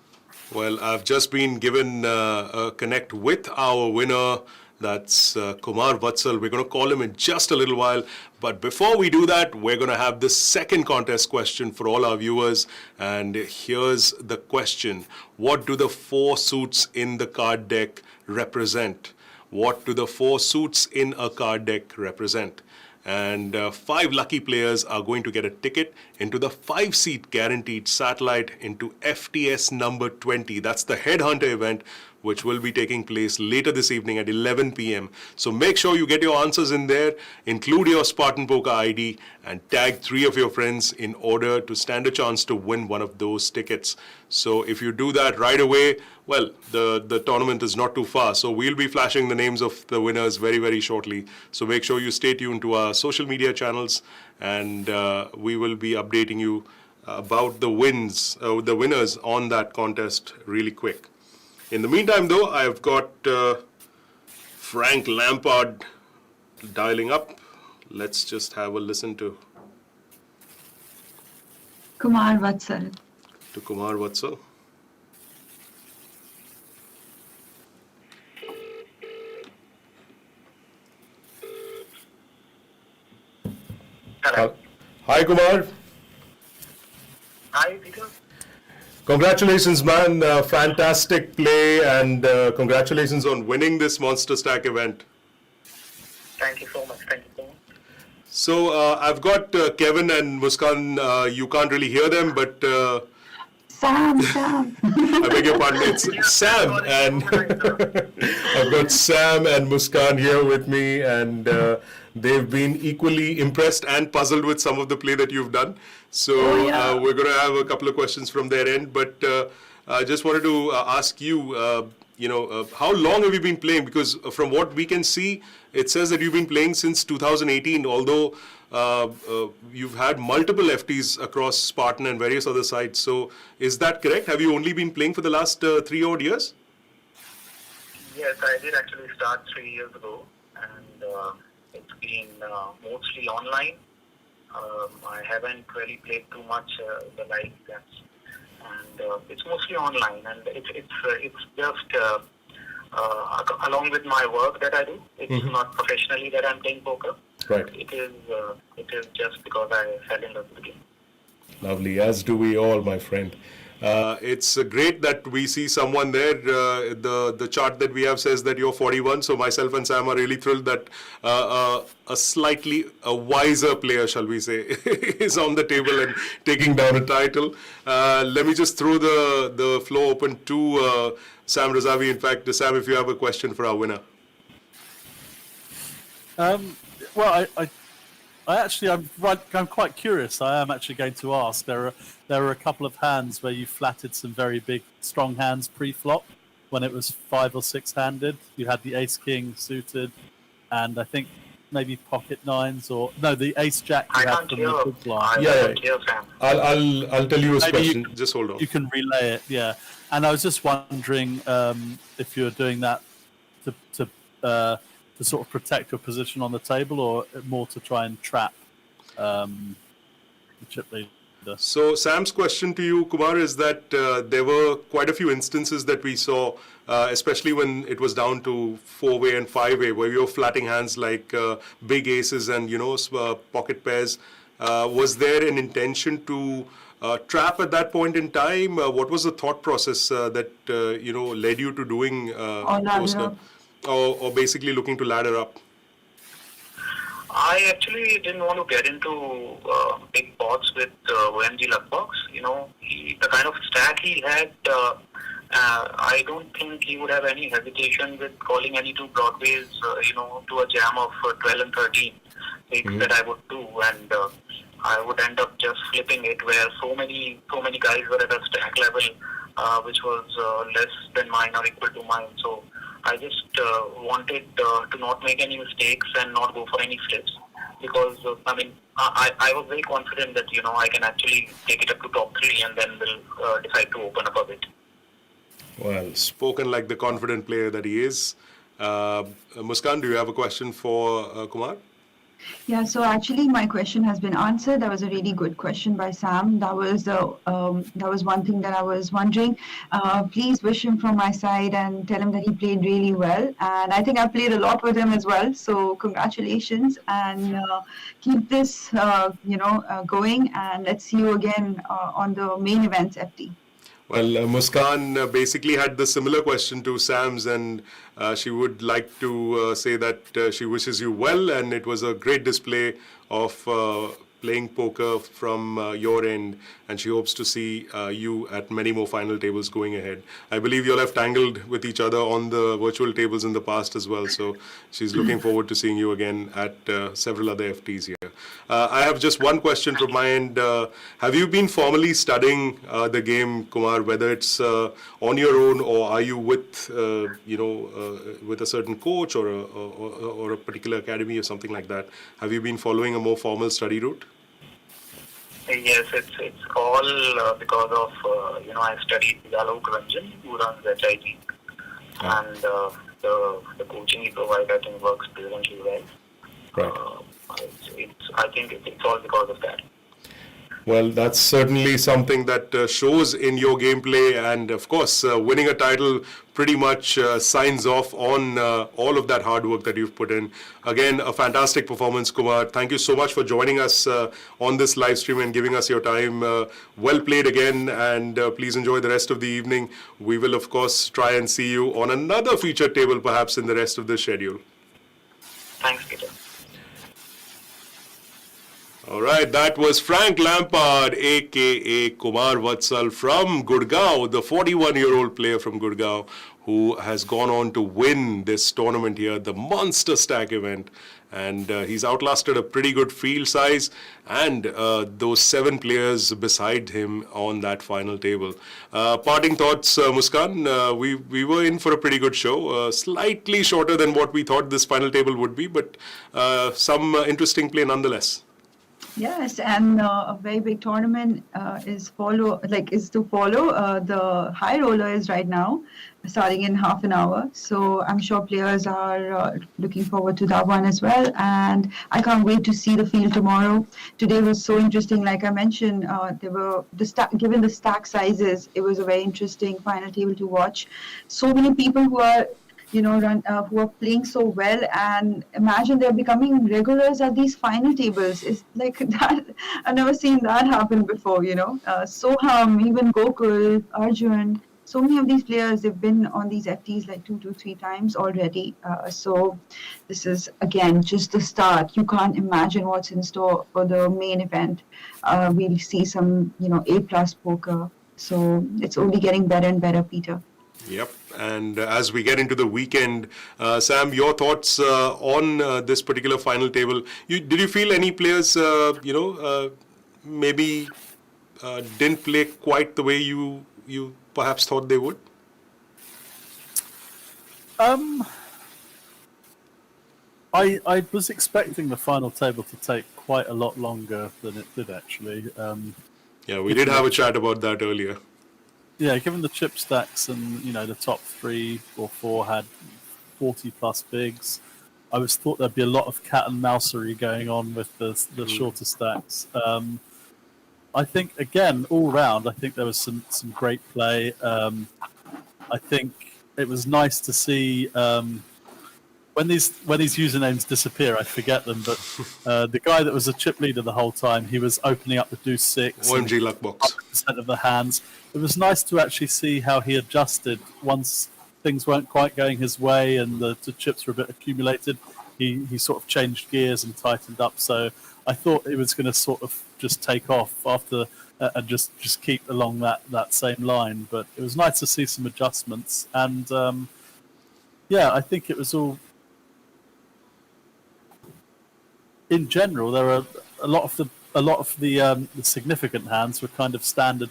Well, I've just been given a connect with our winner. That's Kumar Vatsal. We're going to call him in just a little while. But before we do that, we're going to have the second contest question for all our viewers. And here's the question. What do the 4 suits in the card deck represent? What do the 4 suits in a card deck represent? And 5 lucky players are going to get a ticket into the 5-seat guaranteed satellite into FTS number 20. That's the Headhunter event, which will be taking place later this evening at 11 p.m. So make sure you get your answers in there, include your Spartan Poker ID, and tag 3 of your friends in order to stand a chance to win one of those tickets. So if you do that right away, well, the tournament is not too far. So we'll be flashing the names of the winners very, very shortly. So make sure you stay tuned to our social media channels, and we will be updating you about the winners on that contest really quick. In the meantime, though, I've got Frank Lampard dialing up. Let's just have a listen to Kumar Vatsal. Kumar Vatsal. Hello. Hi, Kumar. Hi, Peter. Congratulations, man. Fantastic play, and congratulations on winning this Monster Stack event. Thank you so much. So I've got Kevin and Muskan. You can't really hear them, but Sam. I beg your pardon. It's Sam, and I've got Sam and Muskan here with me, and they've been equally impressed and puzzled with some of the play that you've done. So we're going to have a couple of questions from their end, but I just wanted to ask you, how long have you been playing? Because from what we can see, it says that you've been playing since 2018, although you've had multiple FTs across Spartan and various other sites. So is that correct? Have you only been playing for the last 3 odd years? Yes, I did actually start 3 years ago, and it's been mostly online. I haven't really played too much the live games, and it's mostly online, and it's just along with my work that I do. It's not professionally that I'm playing poker. Right. It is just because I fell in love with the game. Lovely, as do we all, my friend. It's great that we see someone there. The chart that we have says that you're 41, so myself and Sam are really thrilled that a slightly wiser player, shall we say, is on the table and taking down a title. Let me just throw the floor open to Sam Razavi. In fact, Sam, if you have a question for our winner. Well, I'm quite curious. I am actually going to ask. There are a couple of hands where you flatted some very big, strong hands pre-flop when it was 5 or 6-handed. You had the Ace King suited, and I think maybe pocket nines the Ace Jack. You had from the big blind. I'll tell you a question. Just hold on. You can relay it, yeah. And I was just wondering if you're doing that to sort of protect your position on the table, or more to try and trap the chip leader. So Sam's question to you, Kumar, is that there were quite a few instances that we saw, especially when it was down to 4-way and 5-way, where you were flatting hands like big aces and pocket pairs. Was there an intention to trap at that point in time? What was the thought process that led you to doing ladder or basically looking to ladder up? I actually didn't want to get into big pots with OMG Luckbox. The kind of stack he had, I don't think he would have any hesitation with calling any two broadways, to a jam of 12 and 13 things that I would do, and I would end up just flipping it where so many guys were at a stack level which was less than mine or equal to mine. So I just wanted to not make any mistakes and not go for any flips, because I was very confident that I can actually take it up to top 3 and then will decide to open up a bit. Well, spoken like the confident player that he is. Muskan, do you have a question for Kumar? Yeah, so actually my question has been answered. That was a really good question by Sam. That was one thing that I was wondering. Please wish him from my side and tell him that he played really well. And I think I played a lot with him as well. So congratulations, and keep this going. And let's see you again on the main events, FT. Well, Muskan basically had the similar question to Sam's, and she would like to say that she wishes you well, and it was a great display of playing poker from your end, and she hopes to see you at many more final tables going ahead. I believe you all have tangled with each other on the virtual tables in the past as well, so she's looking forward to seeing you again at several other FTs here. I have just one question from my end. Have you been formally studying the game, Kumar, whether it's on your own, or are you with with a certain coach or a particular academy or something like that? Have you been following a more formal study route? Yes, it's all because of I studied with Alok Ranjan, who runs HIG, and the coaching he provides, I think, works brilliantly well. Right. I think it's all because of that. Well, that's certainly something that shows in your gameplay, and of course, winning a title pretty much signs off on all of that hard work that you've put in. Again, a fantastic performance, Kumar. Thank you so much for joining us on this live stream and giving us your time. Well played again, and please enjoy the rest of the evening. We will, of course, try and see you on another featured table, perhaps in the rest of the schedule. Thanks, Peter. All right, that was Frank Lampard, aka Kumar Vatsal from Gurgaon, the 41-year-old player from Gurgaon who has gone on to win this tournament here, the Monster Stack event. And he's outlasted a pretty good field size and those 7 players beside him on that final table. Parting thoughts, Muskan, we were in for a pretty good show, slightly shorter than what we thought this final table would be, but some interesting play nonetheless. Yes, and a very big tournament is to follow. The high roller is right now, starting in half an hour. So I'm sure players are looking forward to that one as well. And I can't wait to see the field tomorrow. Today was so interesting. Like I mentioned, given the stack sizes, it was a very interesting final table to watch. So many people who are who are playing so well, and imagine they're becoming regulars at these final tables. It's like that. I've never seen that happen before, Soham, even Gokul, Arjun, so many of these players, they've been on these FTs like 2 to 3 times already. So this is, again, just the start. You can't imagine what's in store for the main event. We'll see some, A+ poker. So it's only getting better and better, Peter. Yep. And as we get into the weekend, Sam, your thoughts on this particular final table? Did you feel any players, maybe didn't play quite the way you perhaps thought they would? I was expecting the final table to take quite a lot longer than it did, actually. Yeah, we did have a chat about that earlier. Yeah, given the chip stacks and, the top 3 or 4 had 40 plus bigs, I was thought there'd be a lot of cat and mousery going on with the shorter stacks. I think, again, all round, I think there was some great play. I think it was nice to see when these usernames disappear, I forget them. But the guy that was a chip leader the whole time, he was opening up the deuce 6. OMG luck box. 100% of the hands. It was nice to actually see how he adjusted once things weren't quite going his way and the chips were a bit accumulated. He sort of changed gears and tightened up. So I thought it was going to sort of just take off after and just keep along that same line. But it was nice to see some adjustments. And I think it was all. In general, there are a lot of the significant hands were kind of standard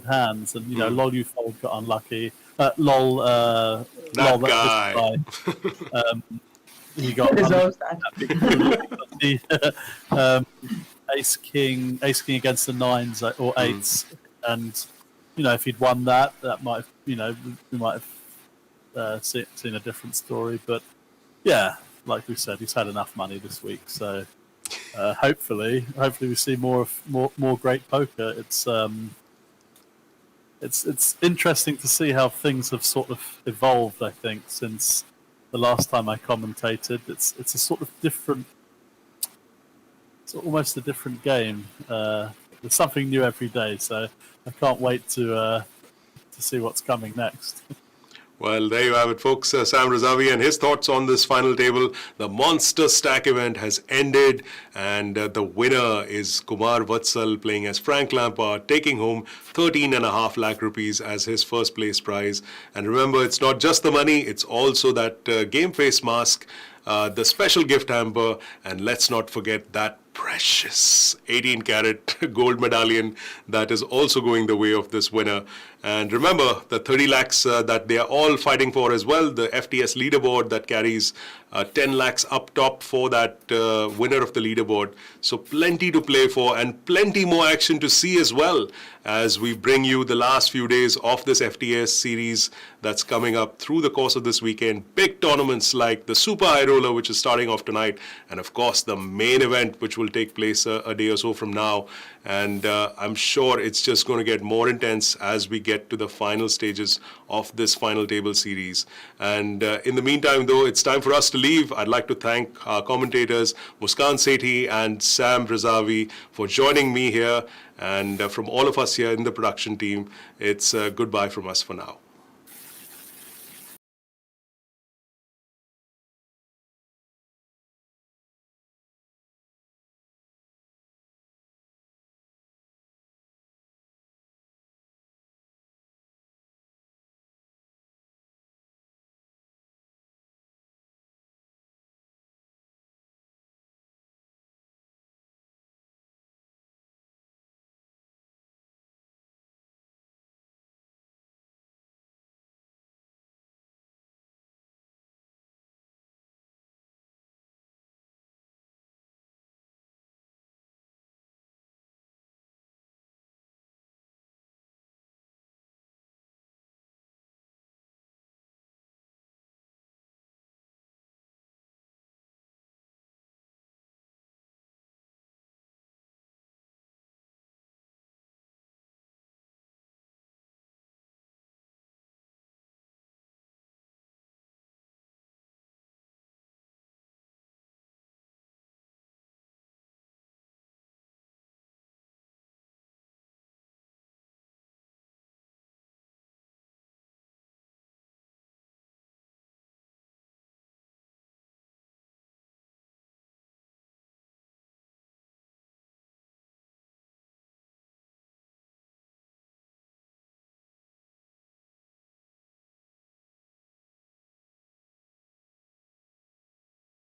hands, and Lol You Fold got unlucky. Lol, that guy. He got deserves that. Ace King against the 9s or 8s, and if he'd won that might have we might have seen a different story. But yeah, like we said, he's had enough money this week, so hopefully we see more great poker. It's interesting to see how things have sort of evolved. I think since the last time I commentated, it's a sort of different. It's almost a different game. There's something new every day, so I can't wait to see what's coming next. Well, there you have it, folks. Sam Razavi and his thoughts on this final table. The Monster Stack event has ended, and the winner is Kumar Vatsal playing as Frank Lampard, taking home 13.5 lakh rupees as his first place prize. And remember, it's not just the money, it's also that game face mask, the special gift hamper, and let's not forget that precious 18-carat gold medallion that is also going the way of this winner. And remember, the 30 lakhs that they are all fighting for as well, the FTS leaderboard that carries 10 lakhs up top for that winner of the leaderboard. So plenty to play for and plenty more action to see as well as we bring you the last few days of this FTS series that's coming up through the course of this weekend. Big tournaments like the Super High Roller, which is starting off tonight, and of course the main event, which will take place a day or so from now. And I'm sure it's just going to get more intense as we get to the final stages of this final table series. And in the meantime, though, it's time for us to leave. I'd like to thank our commentators, Muskan Sethi and Sam Razavi, for joining me here. And from all of us here in the production team, it's goodbye from us for now.